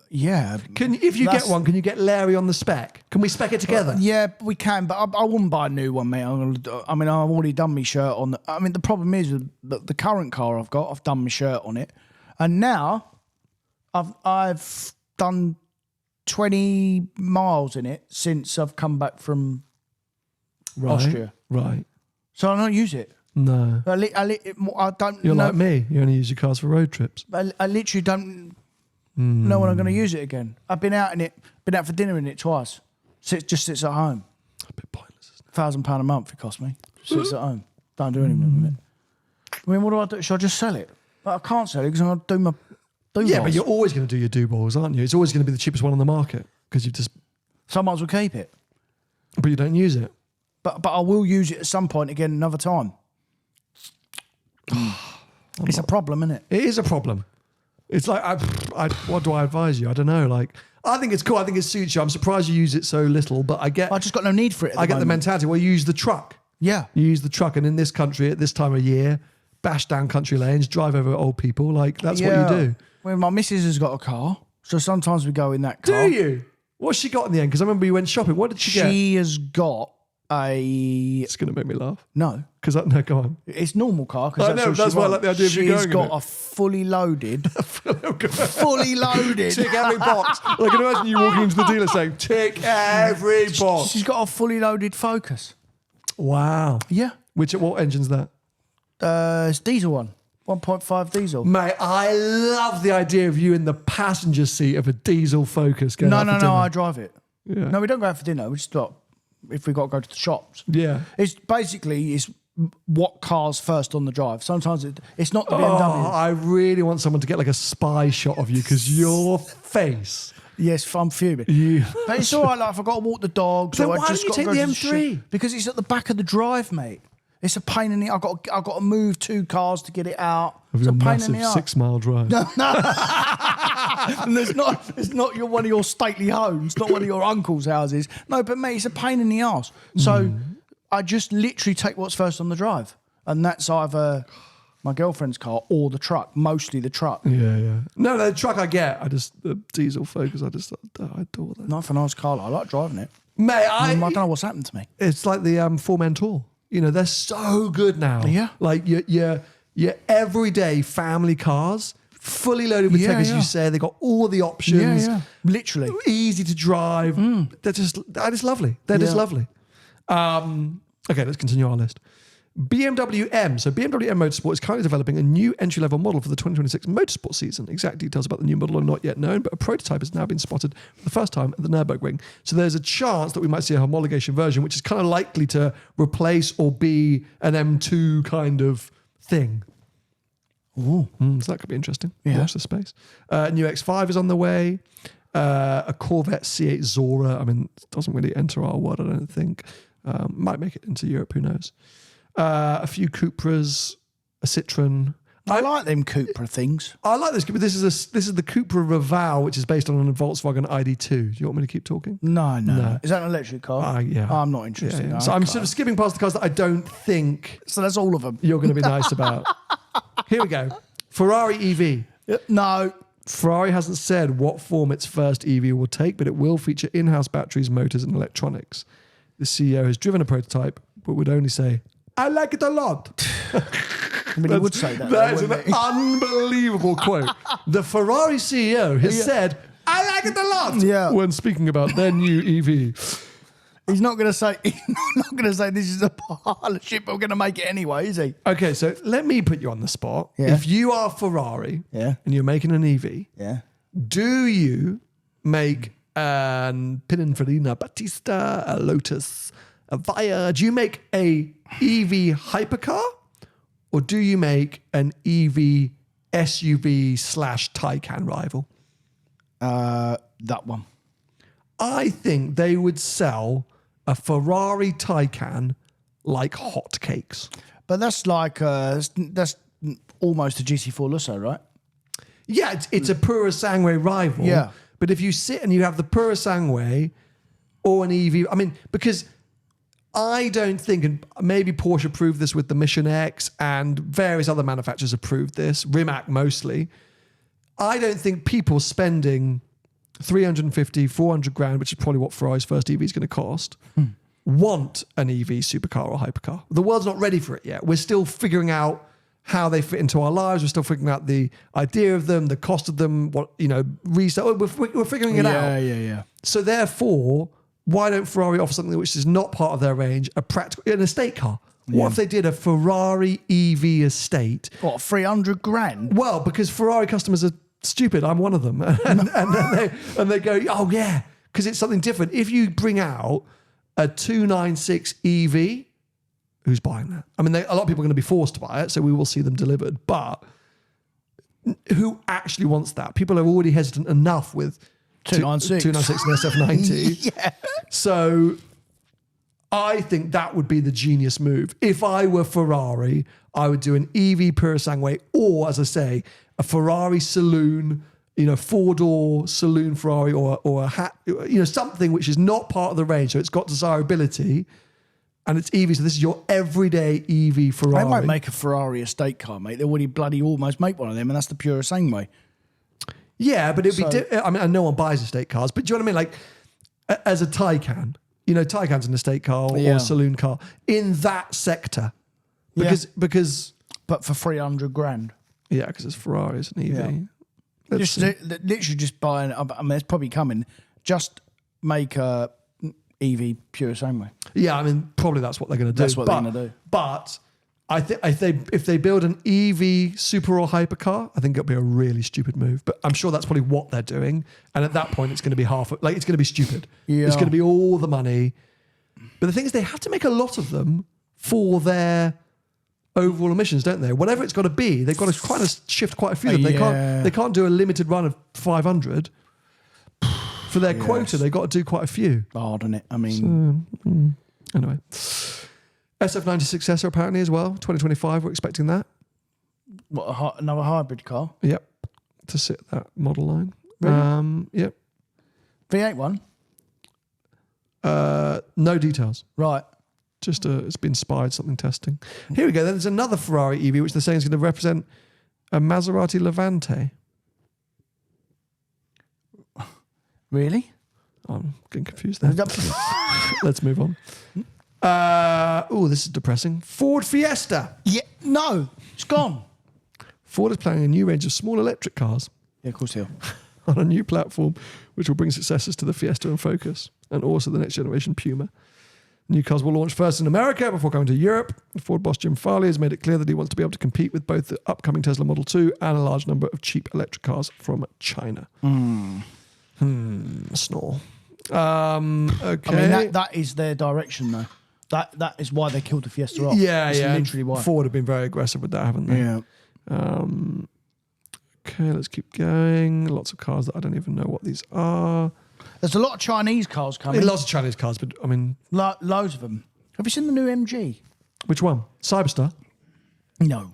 Yeah. If you get one, can you get Larry on the spec? Can we spec it together? Yeah, we can, but I wouldn't buy a new one, mate. I've already done my shirt on. The problem is with the current car I've got, I've done my shirt on it, and now I've done 20 miles in it since I've come back from Austria. Right. So I don't use it. No. I don't. You're know, like me. You only use your cars for road trips. I literally don't know when I'm going to use it again. I've been out for dinner in it twice. Just sits at home. A bit pointless, isn't £1,000 a month it cost me. Sits at home. Don't do anything with it. I mean, what do I do? Should I just sell it? But I can't sell it because I'm going to do my do-balls. Yeah, but you're always going to do your do-balls, aren't you? It's always going to be the cheapest one on the market because you just... So I might as well keep it. But you don't use it. But I will use it at some point again another time. It's a problem, isn't it? It is a problem. It's like, what do I advise you? I don't know. Like, I think it's cool. I think it suits you. I'm surprised you use it so little, but I just got no need for it at I get the moment. mentality. Well, you use the truck. Yeah. You use the truck, and in this country, at this time of year, bash down country lanes, drive over old people. Like, that's what you do. Well, my missus has got a car, so sometimes we go in that car. Do you? What's she got in the end? Because I remember you went shopping. What did she get? She has got a... It's going to make me laugh. No. Because no, go on. It's normal car. I know, that's why I like the idea of you She's going got in it. a fully loaded... fully loaded... Tick every box. I can imagine you walking into the dealer saying, tick every box. She's got a fully loaded Focus. Wow. Yeah. What engine's that? It's diesel one. 1.5 diesel. Mate, I love the idea of you in the passenger seat of a diesel Focus going out for dinner. No, I drive it. Yeah. No, we don't go out for dinner. We just stop if we got to go to the shops. Yeah. It's basically what car's first on the drive. Sometimes it's not the BMW. Oh, I really want someone to get like a spy shot of you because your face. Yes, I'm fuming. But it's all right. Like if I got to walk the dogs, Then or why I just don't you got to take go the to the M3? shop. Because it's at the back of the drive, mate. It's a pain in the. I've got to move 2 cars to get it out. Of It's your a pain in massive the arse. 6-mile drive. And it's not one of your stately homes, not one of your uncle's houses. No, but mate, it's a pain in the arse. So I just literally take what's first on the drive, and that's either my girlfriend's car or the truck. Mostly the truck. Yeah. No, the truck I get. The diesel Focus. I adore that. Not for a nice car. I like driving it. Mate, I don't know what's happened to me. It's like the four-man tour. You know, they're so good now. Yeah. Like your everyday family cars, fully loaded with tech, as you say. They got all the options. Yeah. Literally. Easy to drive. They're just lovely. They're just lovely. Okay, let's continue our list. BMW M. So BMW M Motorsport is currently developing a new entry-level model for the 2026 motorsport season. Exact details about the new model are not yet known, but a prototype has now been spotted for the first time at the Nürburgring. So there's a chance that we might see a homologation version, which is kind of likely to replace or be an M2 kind of thing. Ooh. So that could be interesting. Yeah. Watch the space. New X5 is on the way. A Corvette C8 Zora. I mean, it doesn't really enter our world, I don't think. Might make it into Europe, who knows. A few Cupras, a Citroen. I like them Cupra things. I like this. This is the Cupra Raval, which is based on a Volkswagen ID2. Do you want me to keep talking? No. Is that an electric car? Yeah. I'm not interested. Yeah. No, So I'm sort of skipping past the cars that I don't think So that's all of them. you're going to be nice about. Here we go. Ferrari EV. No. Ferrari hasn't said what form its first EV will take, but it will feature in-house batteries, motors, and electronics. The CEO has driven a prototype, but would only say, "I like it a lot." I mean, he would say that. That is though, an wouldn't he? unbelievable quote. The Ferrari CEO has said, "I like it a lot," Yeah. when speaking about their new EV. He's not going to say. He's not going to say this is a partnership. But we're going to make it anyway, is he? Okay, so let me put you on the spot. Yeah. If you are Ferrari Yeah. and you're making an EV, Yeah. do you make an Pininfarina Battista, a Lotus, a Via? Do you make a EV hypercar, or do you make an EV SUV / Taycan rival? That one. I think they would sell a Ferrari Taycan like hotcakes. But that's like that's almost a GT4 Lusso, right? Yeah, it's a Purosangue rival. Yeah. But if you sit and you have the Purosangue or an EV, I mean, because I don't think, and maybe Porsche proved this with the Mission X and various other manufacturers have proved this, Rimac mostly. I don't think people spending 350, 400 grand, which is probably what Ferrari's first EV is going to cost, want an EV supercar or hypercar. The world's not ready for it yet. We're still figuring out how they fit into our lives. We're still figuring out the idea of them, the cost of them, what, resale. We're figuring it out. Yeah. So therefore, why don't Ferrari offer something which is not part of their range, an estate car? What if they did a Ferrari EV estate? What, 300 grand? Well, because Ferrari customers are stupid. I'm one of them. and they go, oh yeah, because it's something different. If you bring out a 296 EV, who's buying that? I mean, a lot of people are going to be forced to buy it, so we will see them delivered. But who actually wants that? People are already hesitant enough with 296. 296 and SF90. Yeah. So I think that would be the genius move. If I were Ferrari, I would do an EV Purosangue, or, as I say, a Ferrari saloon, 4-door saloon Ferrari, or a hat, something which is not part of the range, so it's got desirability, and it's EV. So this is your everyday EV Ferrari. They won't make a Ferrari estate car, mate. They already bloody almost make one of them, and that's the Purosangue. Yeah, but it'd be. I mean, no one buys estate cars, but do you know what I mean? Like, as a Taycan, Taycan's an estate car or a saloon car in that sector, because. But for 300 grand. Yeah, because it's Ferrari, it's an EV. Yeah. Literally just buying. I mean, it's probably coming. Just make a EV Purosangue. Yeah, I mean, probably that's what they're going to do. That's what they're going to do. But I think if they build an EV super or hypercar, I think it'll be a really stupid move. But I'm sure that's probably what they're doing. And at that point, it's going to be it's going to be stupid. Yeah. It's going to be all the money. But the thing is, they have to make a lot of them for their overall emissions, don't they? Whatever it's got to be, they've got to kind of shift quite a few of them. They can't do a limited run of 500. For their quota, they've got to do quite a few. Hard on it. I mean... Anyway. SF90 successor apparently as well. 2025, we're expecting that. What, another hybrid car? Yep. To sit that model line. Really? Yep. V8 one? No details. Right. Just it's been spied something testing. Here we go. Then there's another Ferrari EV, which they're saying is going to represent a Maserati Levante. Really? I'm getting confused there. Let's move on. This is depressing. Ford Fiesta. Yeah, no, it's gone. Ford is planning a new range of small electric cars. Yeah, of course they are. On a new platform, which will bring successors to the Fiesta and Focus, and also the next generation Puma. New cars will launch first in America before coming to Europe. Ford boss Jim Farley has made it clear that he wants to be able to compete with both the upcoming Tesla Model 2 and a large number of cheap electric cars from China. Snore. Okay. I mean, that is their direction, though. That is why they killed the Fiesta off. Yeah, That's yeah. literally why. Ford have been very aggressive with that, haven't they? Yeah. Okay, let's keep going. Lots of cars that I don't even know what these are. There's a lot of Chinese cars coming. Lots of Chinese cars, but I mean... Loads of them. Have you seen the new MG? Which one? Cyberstar? No.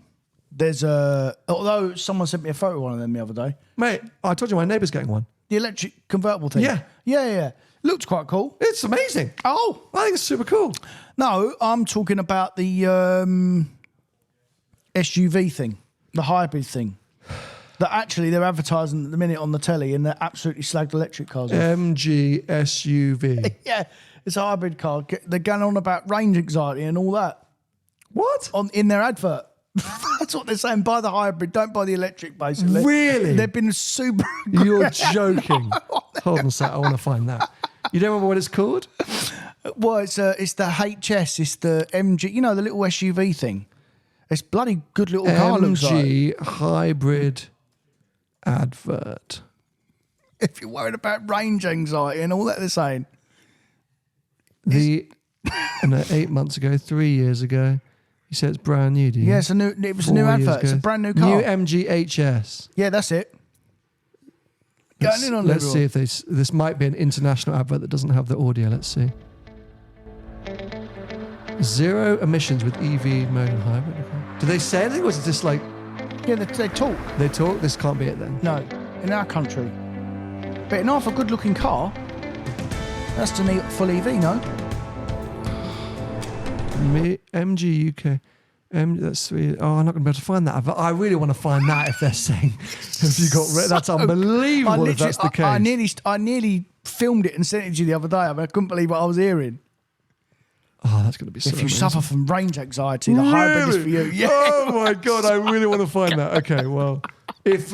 There's although someone sent me a photo of one of them the other day. Mate, I told you my neighbour's getting one. The electric convertible thing. Yeah. Yeah. Looked quite cool. It's amazing. Oh. I think it's super cool. No, I'm talking about the SUV thing, the hybrid thing. That actually they're advertising at the minute on the telly, and they're absolutely slagged electric cars off. MG SUV. Yeah, it's a hybrid car. They're going on about range anxiety and all that. What? In their advert. That's what they're saying. Buy the hybrid, don't buy the electric, basically. Really? They've been super... You're joking. Hold on a sec, I want to find that. You don't remember what it's called? Well, it's the HS, it's the MG, the little SUV thing. It's bloody good little car, looks like. MG hybrid advert. If you're worried about range anxiety and all that they're saying. 8 months ago, 3 years ago, You said it's brand new, do you? Yeah, it was a new 4 years advert. It's a ago. brand new car. New MGHS. Yeah, that's it. Let's see if this might be an international advert that doesn't have the audio. Let's see. 0 emissions with EV mode and hybrid. Okay. Do they say anything, or is it just like... Yeah, they talk. They talk? This can't be it then. No, in our country. But in half a good-looking car, that's the neat full EV, no? MG UK. That's sweet. Oh, I'm not going to be able to find that. I really want to find that if they're saying, have you got that's unbelievable if that's the case. I nearly filmed it and sent it to you the other day. I couldn't believe what I was hearing. Oh, that's going to be so If you amazing. suffer from range anxiety, the hybrid is for you. Yeah. Oh my God, I really want to find that. Okay, well, if...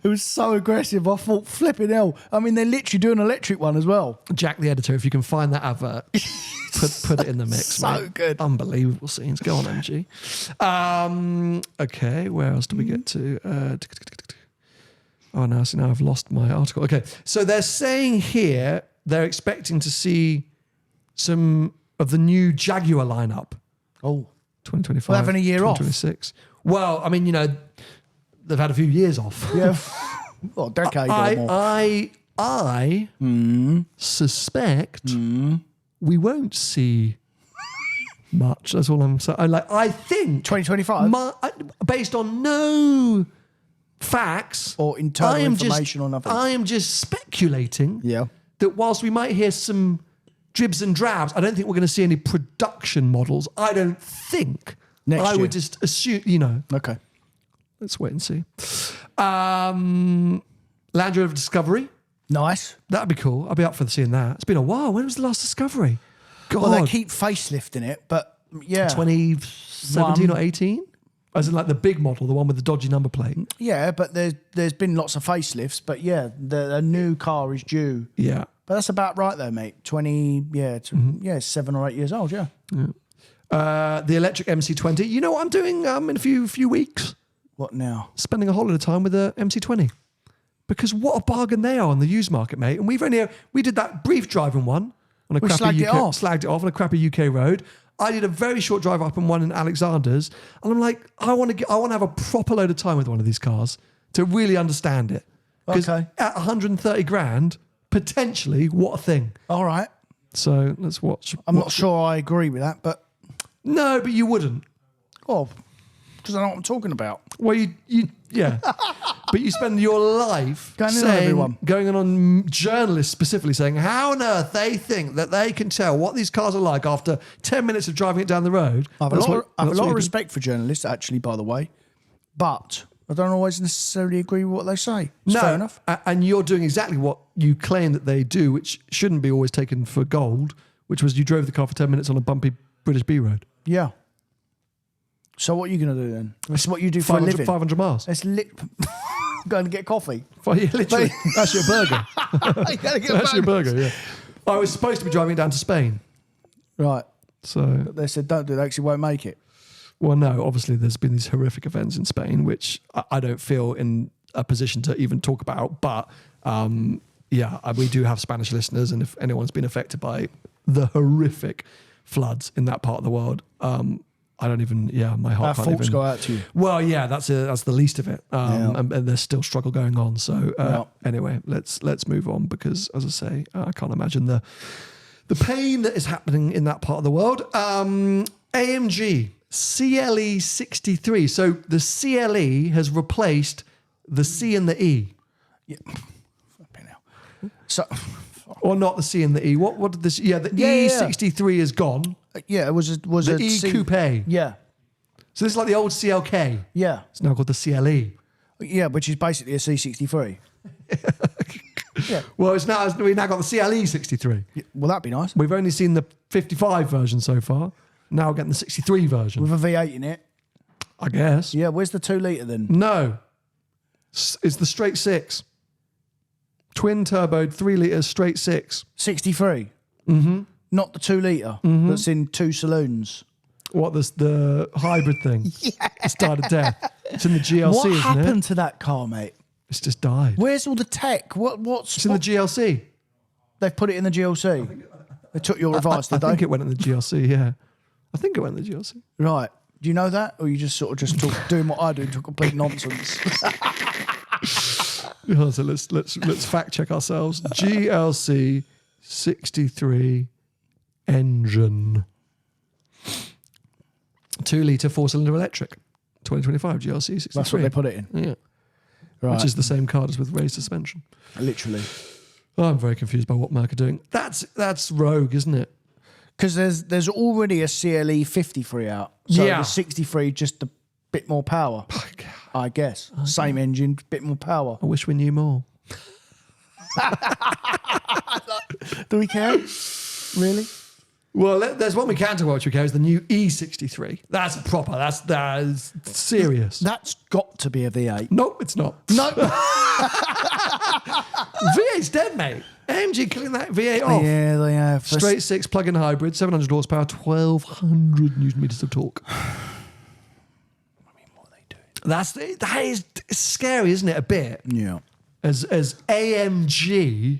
It was so aggressive, I thought, flipping hell. I mean, they're literally doing an electric one as well. Jack the editor, if you can find that advert, put it in the mix. So mate. good. Unbelievable scenes. Go on, MG. Okay, where else do we get to? Oh, now I've lost my article. Okay, so they're saying here they're expecting to see some of the new Jaguar lineup. Oh. 2025. Well, having a year off. 2026. Well, I mean, they've had a few years off. Yeah. Well, a decade or more. I suspect we won't see much. That's all I'm saying. I think 2025? Based on no facts Or internal information or nothing. I am just speculating that whilst we might hear some dribs and drabs, I don't think we're going to see any production models. I don't think. Next year. Would just assume, Okay. Let's wait and see. Land Rover Discovery. Nice. That'd be cool. I'd be up for seeing that. It's been a while. When was the last Discovery? God. Well, they keep facelifting it, but yeah. 2017 or 18? As in like the big model, the one with the dodgy number plate. Yeah, but there's been lots of facelifts, but yeah, the new car is due. Yeah. But that's about right though, mate. 7 or 8 years old, yeah. The electric MC20. You know what I'm doing in a few weeks? What now? Spending a whole lot of time with the MC20. Because what a bargain they are on the used market, mate. And we did that brief driving one on a crappy slagged it off on a crappy UK road. I did a very short drive up in one in Alexander's, and I'm like, I want to have a proper load of time with one of these cars to really understand it. Because at 130 grand, potentially, what a thing. All right. So let's watch. I'm not sure I agree with that, but no, but you wouldn't. Oh, because I know what I'm talking about. Well, yeah. But you spend your life going on journalists specifically saying how on earth they think that they can tell what these cars are like after 10 minutes of driving it down the road. I have a lot of respect for journalists, actually, by the way, but I don't always necessarily agree with what they say. It's fair enough. And you're doing exactly what you claim that they do, which shouldn't be always taken for gold, which was you drove the car for 10 minutes on a bumpy British B road. Yeah. So what are you going to do then? That's what you do for a living. 500 miles. It's going to get coffee. Literally. That's your burger. That's your burger, yeah. I was supposed to be driving it down to Spain. Right. But they said, don't do that because you won't make it. Well, no, obviously there's been these horrific events in Spain, which I don't feel in a position to even talk about. But we do have Spanish listeners. And if anyone's been affected by the horrific floods in that part of the world, I don't even, my heart Our can't thoughts go out to you. Well, yeah, that's the least of it. And there's still struggle going on. So anyway, let's move on because, as I say, I can't imagine the pain that is happening in that part of the world. AMG CLE 63. So the CLE has replaced the C and the E. Yeah. So, or not the C and the E. What did this? Yeah, the E63 is gone. Yeah, it was the a E Coupe. Yeah. So this is like the old CLK. Yeah. It's now called the CLE. Yeah, which is basically a C63. Yeah. Well, we've now got the CLE 63. Yeah, well, that'd be nice. We've only seen the 55 version so far. Now we're getting the 63 version. With a V8 in it. I guess. Yeah, where's the 2 litre then? No. It's the straight 6. Twin turboed 3 litre straight 6. 63? Mm-hmm. Not the 2 litre that's in 2 saloons. What, the hybrid thing? Yeah. It's died a death. It's in the GLC, what isn't it? What happened to that car, mate? It's just died. Where's all the tech? It's in the GLC. They've put it in the GLC. They took your advice, did they? I think it went in the GLC, yeah. I think it went in the GLC. Right. Do you know that? Or you just sort of just doing what I do, talk complete nonsense? So let's fact check ourselves. GLC 63 engine. 2-litre 4-cylinder electric. 2025 GLC 63. That's what they put it in. Yeah. Right. Which is the same card as with raised suspension. Literally. Oh, I'm very confused by what Merc are doing. That's rogue, isn't it? Because there's already a CLE 53 out. So Yeah. the 63 just a bit more power. I guess. Same engine, bit more power. I wish we knew more. Do we care? Really? Well, there's one we can talk about, which we care, is the new E63. That's proper. That's serious. That's got to be a V8. Nope, it's not. No. V8's dead, mate. AMG killing that V8 off. Yeah, they have. Straight 6 plug-in hybrid, 700 horsepower, 1,200 newton meters of torque. What are they doing? That is scary, isn't it? A bit. Yeah. As AMG.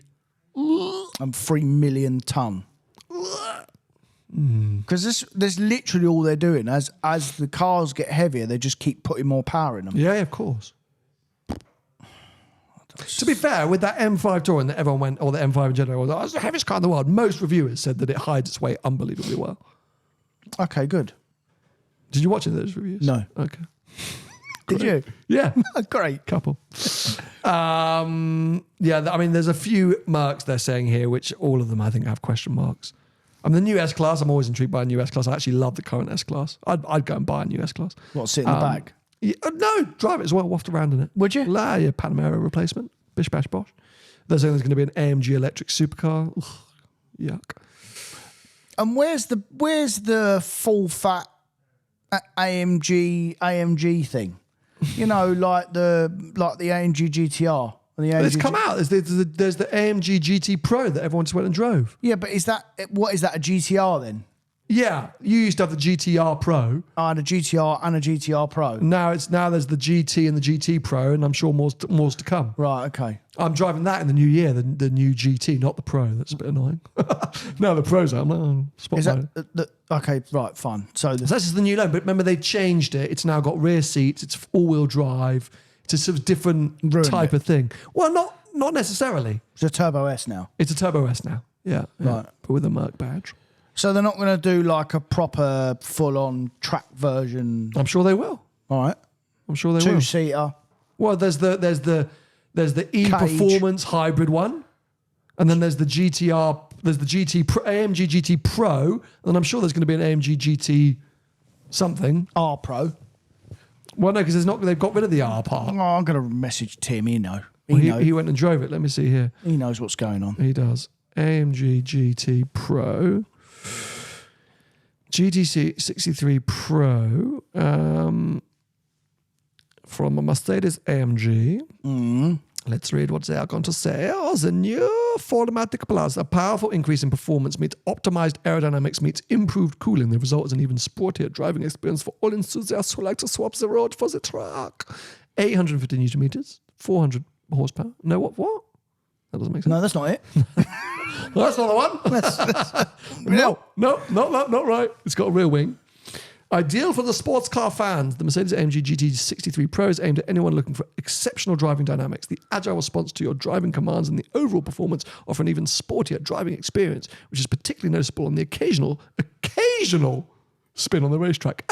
And 3 million ton. Because this literally all they're doing. As the cars get heavier, they just keep putting more power in them. Yeah, of course. To be fair, with that M5 Touring that everyone went, or the M5 in general, was like, it's the heaviest car in the world. Most reviewers said that it hides its weight unbelievably well. Okay, good. Did you watch any of those reviews? No. Okay. Did you? Yeah. Great. Couple. I mean, there's a few Mercs they're saying here, which all of them I think have question marks. The new S-Class, I'm always intrigued by a new S-Class. I actually love the current S-Class. I'd go and buy a new S-Class. What, sit in the back? Yeah, no, drive it as well, waft around in it. Would you? Yeah, Panamera replacement. Bish, bash, bosh. They're saying there's going to be an AMG electric supercar. Ugh, yuck. And where's the full fat AMG thing? You know, like the AMG GTR. And the AMG It's come out. There's the AMG GT Pro that everyone just went and drove. Yeah, but what is that, a GTR then? Yeah, you used to have the GTR Pro. I had a GTR and a GTR Pro. Now there's the GT and the GT Pro, and I'm sure more's to come. Right, okay. I'm driving that in the new year, the new GT, not the Pro. That's a bit annoying. No, the Pro's out. I'm like, oh, spot Is that okay? Right, fine. So this is the new loan, but remember they changed it. It's now got rear seats. It's all-wheel drive. It's a sort of different type of thing. Well, not necessarily. it's a Turbo S now. It's a Turbo S now. Yeah, Right. but with a Merc badge. So they're not going to do like a proper full-on track version. I'm sure they will. All right, I'm sure they will. two-seater. Well, there's the E Performance hybrid one, and then there's the GTR. There's the AMG GT Pro, and I'm sure there's going to be an AMG GT something. R Pro. Well, no, because they've got rid of the R part. Oh, I'm going to message Tim. He knows. He went and drove it. Let me see here. He knows what's going on. He does. AMG GT Pro. GTC 63 Pro from a Mercedes AMG. Let's read what they are going to say. Oh, the new 4MATIC Plus, a powerful increase in performance meets optimized aerodynamics meets improved cooling. The result is an even sportier driving experience for all enthusiasts who like to swap the road for the truck. 850 newton meters, 400 horsepower. No, what? That doesn't make sense. No, that's not it. Well, that's not the one. No, not right. It's got a rear wing. Ideal for the sports car fans, the Mercedes-AMG GT 63 Pro is aimed at anyone looking for exceptional driving dynamics. The agile response to your driving commands and the overall performance offer an even sportier driving experience, which is particularly noticeable on the occasional spin on the racetrack.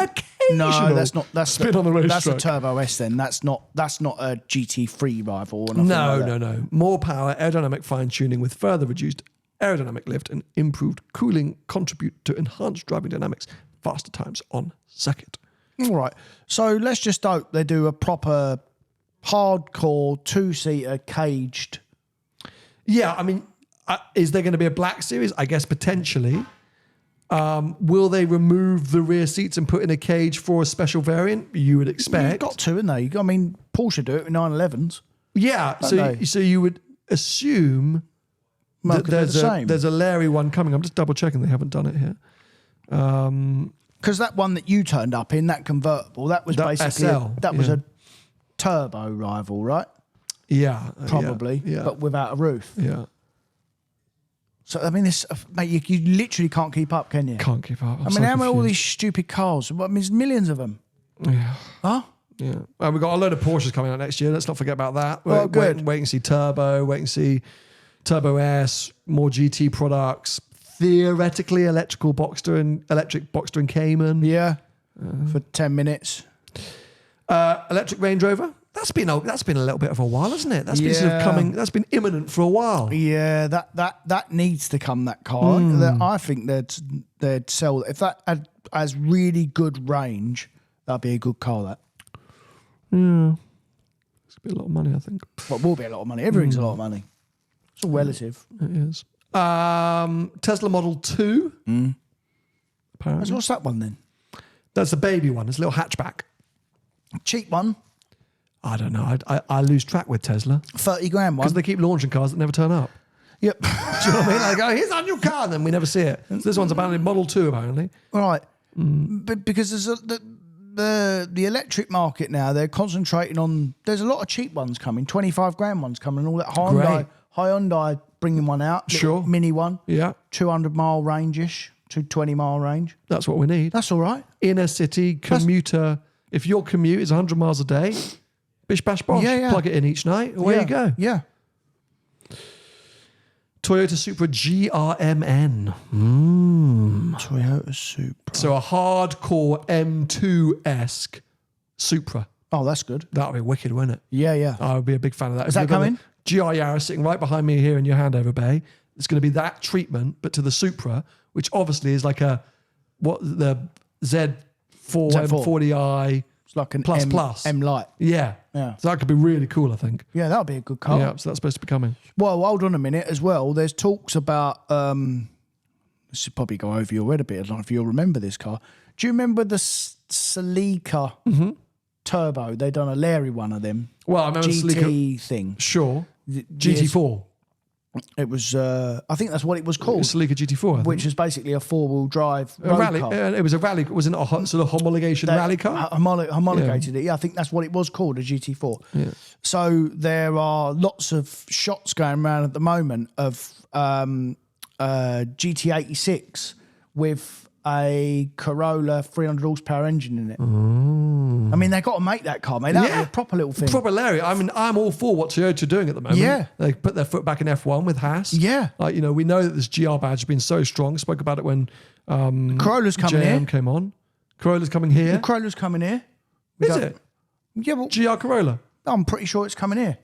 No, that's not. That's spin on the racetrack. That's a Turbo S. Then that's not a GT3 rival. Or nothing like that. No. More power, aerodynamic fine-tuning with further reduced aerodynamic lift and improved cooling contribute to enhanced driving dynamics, faster times on circuit. All right. So let's just hope they do a proper hardcore two-seater caged. Yeah, I mean, is there going to be a black series? I guess potentially. Will they remove the rear seats and put in a cage for a special variant? You would expect. You've got to, haven't they? I mean, Porsche do it with 911s. Yeah, so you would assume that there's a Larry one coming. I'm just double checking they haven't done it here. Because that one that you turned up in, that convertible, that was basically a turbo rival, right? Yeah, Probably, yeah. but without a roof. Yeah. So, I mean, this, mate, you literally can't keep up, can you? Can't keep up. I mean, how many all these stupid cars? I mean, there's millions of them. Yeah. Huh? Yeah. We've got a load of Porsches coming out next year. Let's not forget about that. Oh, good. Wait and see Turbo. Wait and see Turbo S, more GT products. Theoretically, electric Boxster and Cayman. Yeah. For 10 minutes. Electric Range Rover. That's been a little bit of a while, hasn't it? That's been sort of coming. That's been imminent for a while. Yeah, that needs to come. That car. I think they'd sell if that has really good range. That'd be a good car. That. Yeah. It's gonna be a lot of money, I think. Well, it will be a lot of money. Everything's a lot of money. It's all relative. It is. Tesla Model 2. Apparently. What's that one then? That's the baby one. It's a little hatchback. Cheap one. I don't know. I lose track with Tesla. 30 grand one. Because they keep launching cars that never turn up. Yep. Do you know what I mean? Like, oh, here's our new car, and then we never see it. So this one's apparently Model 2, apparently. Right. But because there's the electric market now, they're concentrating on. There's a lot of cheap ones coming, 25 grand ones coming, and all that. Hyundai bringing one out. Sure. Mini one. Yeah. 200 mile range-ish, 220 mile range. That's what we need. That's all right. Inner city commuter. If your commute is 100 miles a day, bish bash bosh. Yeah. Plug it in each night. Away you go. Yeah. Toyota Supra GRMN. Toyota Supra. So a hardcore M2-esque Supra. Oh, that's good. That would be wicked, wouldn't it? Yeah. I would be a big fan of that. Is that coming? GR Yaris sitting right behind me here in your handover bay. It's going to be that treatment, but to the Supra, which obviously is like the Z4 M40i. It's like an plus. M Light. Yeah. So that could be really cool, I think. Yeah, that would be a good car. Yeah, so that's supposed to be coming. Well, hold on a minute as well. There's talks about, this should probably go over your head a bit. I don't know if you'll remember this car. Do you remember the Celica Turbo? They done a Larry one of them. Well, I remember GT Celica. thing. Sure. GT4. It was, I think that's what it was called. Celica GT4, which is basically a four-wheel drive road rally. car. It was a rally. Wasn't it a sort of homologation rally car? Homologated it. Yeah, I think that's what it was called, a GT4. Yeah. So there are lots of shots going around at the moment of GT86 with a Corolla 300 horsepower engine in it. I mean, they've got to make that car, mate. That'd be a proper little thing. Proper Larry. I mean, I'm all for what Toyota are doing at the moment. Yeah. They put their foot back in F1 with Haas. Yeah. Like, we know that this GR badge has been so strong. Spoke about it when Corolla's coming JM here. came on. Corolla's coming here. The Corolla's coming here. Is it? Yeah, well, GR Corolla. I'm pretty sure it's coming here.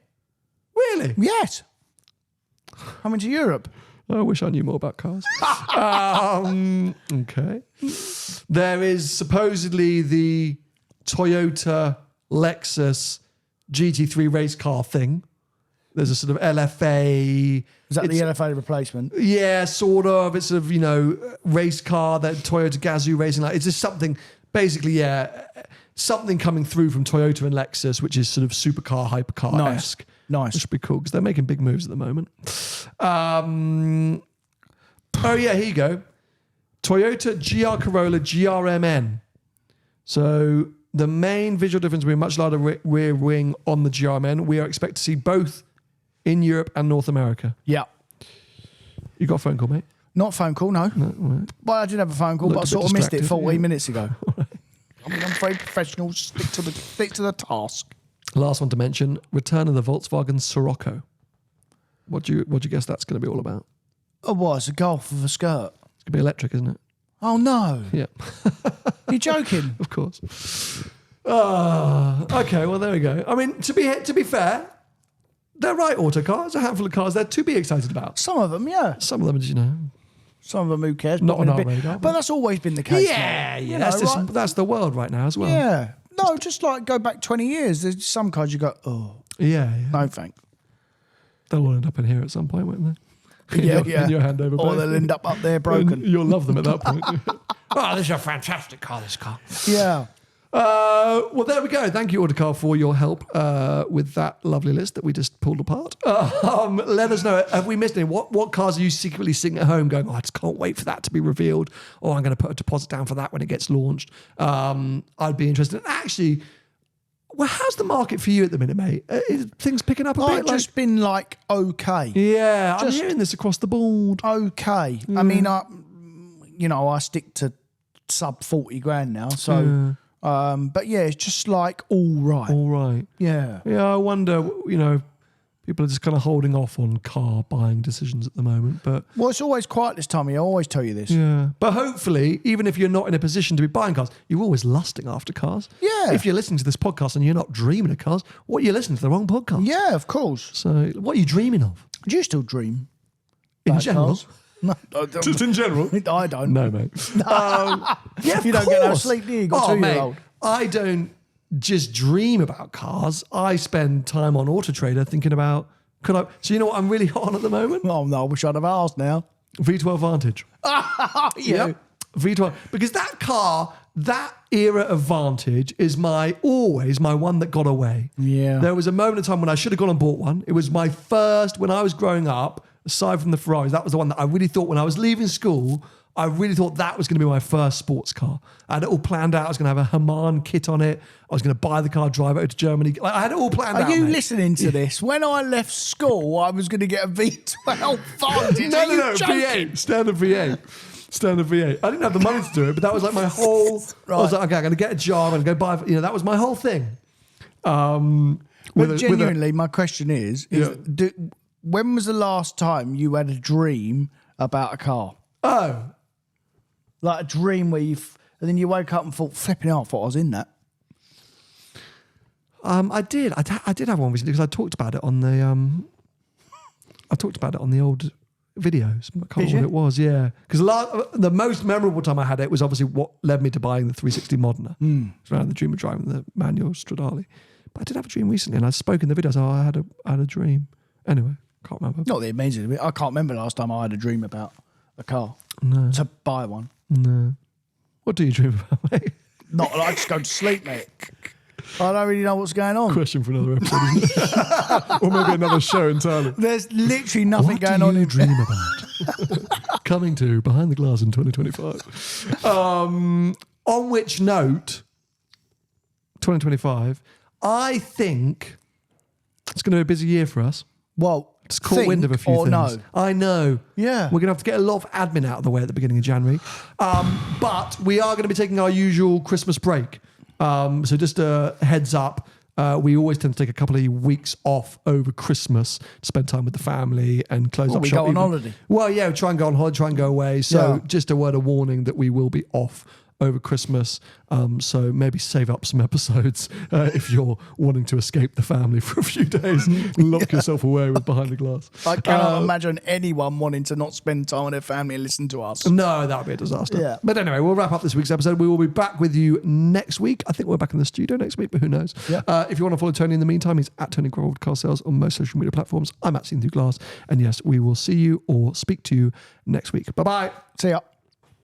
Really? Yes. Coming to Europe. I wish I knew more about cars. Okay. There is supposedly the Toyota Lexus GT3 race car thing. There's a sort of LFA. Is that the LFA replacement? Yeah, sort of. It's sort of, race car that Toyota Gazoo Racing. Like, it's just something, basically, something coming through from Toyota and Lexus, which is sort of supercar, hypercar-esque. Nice. Which would be cool because they're making big moves at the moment. Here you go. Toyota GR Corolla GRMN. So the main visual difference will be a much larger rear wing on the GRMN. We are expected to see both in Europe and North America. Yeah. You got a phone call, mate? Not a phone call, no. Right. Well, I did have a phone call, but I sort of missed it 14 minutes ago. Right. I mean, I'm very professional. Stick to the task. Last one to mention, return of the Volkswagen Scirocco. What do you guess that's going to be all about? Oh, what? It's a Golf with a skirt. It's going to be electric, isn't it? Oh, no. Yeah. You're joking? Of course. Okay, well, there we go. I mean, to be fair, they're right auto cars. A handful of cars there to be excited about. Some of them, yeah. Some of them, Some of them, who cares? not on our radar. But that's always been the case. Yeah. You That's know, right? that's the world right now as well. Yeah. No, just like go back 20 years. There's some cars you go, oh, Yeah. no thanks. They'll all end up in here at some point, won't they? Yeah. In your handover. Or bay. they'll end up there broken. You'll love them at that point. Oh, this is a fantastic car, this car. Yeah. Well, there we go. Thank you, Autocar, for your help with that lovely list that we just pulled apart. Let us know. Have we missed any? What cars are you secretly sitting at home going, I just can't wait for that to be revealed, or I'm going to put a deposit down for that when it gets launched? I'd be interested. And actually, Well, how's the market for you at the minute, mate? Is things picking up a I've bit? just been like, okay. Yeah, I'm just hearing this across the board. Okay. I mean, I stick to sub 40 grand now. So, but yeah, it's just like all right. All right. Yeah. Yeah, I wonder, people are just kind of holding off on car buying decisions at the moment. But Well, it's always quiet this time of year. I always tell you this. yeah, but hopefully, even if you're not in a position to be buying cars, you're always lusting after cars. Yeah. If you're listening to this podcast and you're not dreaming of cars, what you're listening to the wrong podcast. Yeah, of course. So, what are you dreaming of? Do you still dream? In about general? cars? No, I don't. Just in general? I don't. No, mate. Yeah, You don't get no sleep, do you? You got a 2-year-old. Mate, I don't just dream about cars. I spend time on Auto Trader thinking about, so you know what I'm really hot on at the moment? Oh, no, I wish I'd have asked now. V12 Vantage. Yeah. V12. Because that car, that era of Vantage is always my one that got away. Yeah. There was a moment in time when I should have gone and bought one. It was my first, when I was growing up, aside from the Ferraris, that was the one that I really thought when I was leaving school, I really thought that was going to be my first sports car. I had it all planned out. I was going to have a Hamann kit on it. I was going to buy the car, drive it to Germany. Like, I had it all planned out. Are you mate. listening to this? When I left school, I was going to get a V12 Vantage. No, Are you joking? V8. Standard V8. I didn't have the money to do it, but that was like my whole... I was like, okay, I'm going to get a job and go buy... that was my whole thing. But genuinely, my question is when was the last time you had a dream about a car? Oh. Like a dream where and then you woke up and thought, flipping out, I thought I was in that. I did. I did have one recently because I talked about it on the... I talked about it on the old videos. I can't remember what it was, yeah. Because the most memorable time I had it was obviously what led me to buying the 360 Modena. It was around the dream of driving the manual Stradale. But I did have a dream recently, and I spoke in the video. I had a dream. Anyway, can't remember. Not the amazing bit. I can't remember the last time I had a dream about a car. No. To buy one. No. What do you dream about, mate? Not I just go to sleep, mate. I don't really know what's going on. Question for another episode, isn't it? Or maybe another show entirely. There's literally nothing going What on do you in dream about? Coming to Behind the Glass in 2025. On which note, 2025, I think it's going to be a busy year for us. Well, It's caught wind of a few or things. no. I know. Yeah. We're going to have to get a lot of admin out of the way at the beginning of January. But we are going to be taking our usual Christmas break. So just a heads up, we always tend to take a couple of weeks off over Christmas to spend time with the family and close up we shop. go on holiday. Well, yeah, we try and go on holiday, try and go away. So Yeah. just a word of warning that we will be off over Christmas. So maybe save up some episodes if you're wanting to escape the family for a few days. Lock yourself away with Behind the Glass. I cannot imagine anyone wanting to not spend time with their family and listen to us. No, that would be a disaster. Yeah. But anyway, we'll wrap up this week's episode. We will be back with you next week. I think we're back in the studio next week, but who knows? Yeah. If you want to follow Tony in the meantime, he's at Tony Grold Car Sales on most social media platforms. I'm at Seen Through Glass. And yes, we will see you or speak to you next week. Bye-bye. See ya.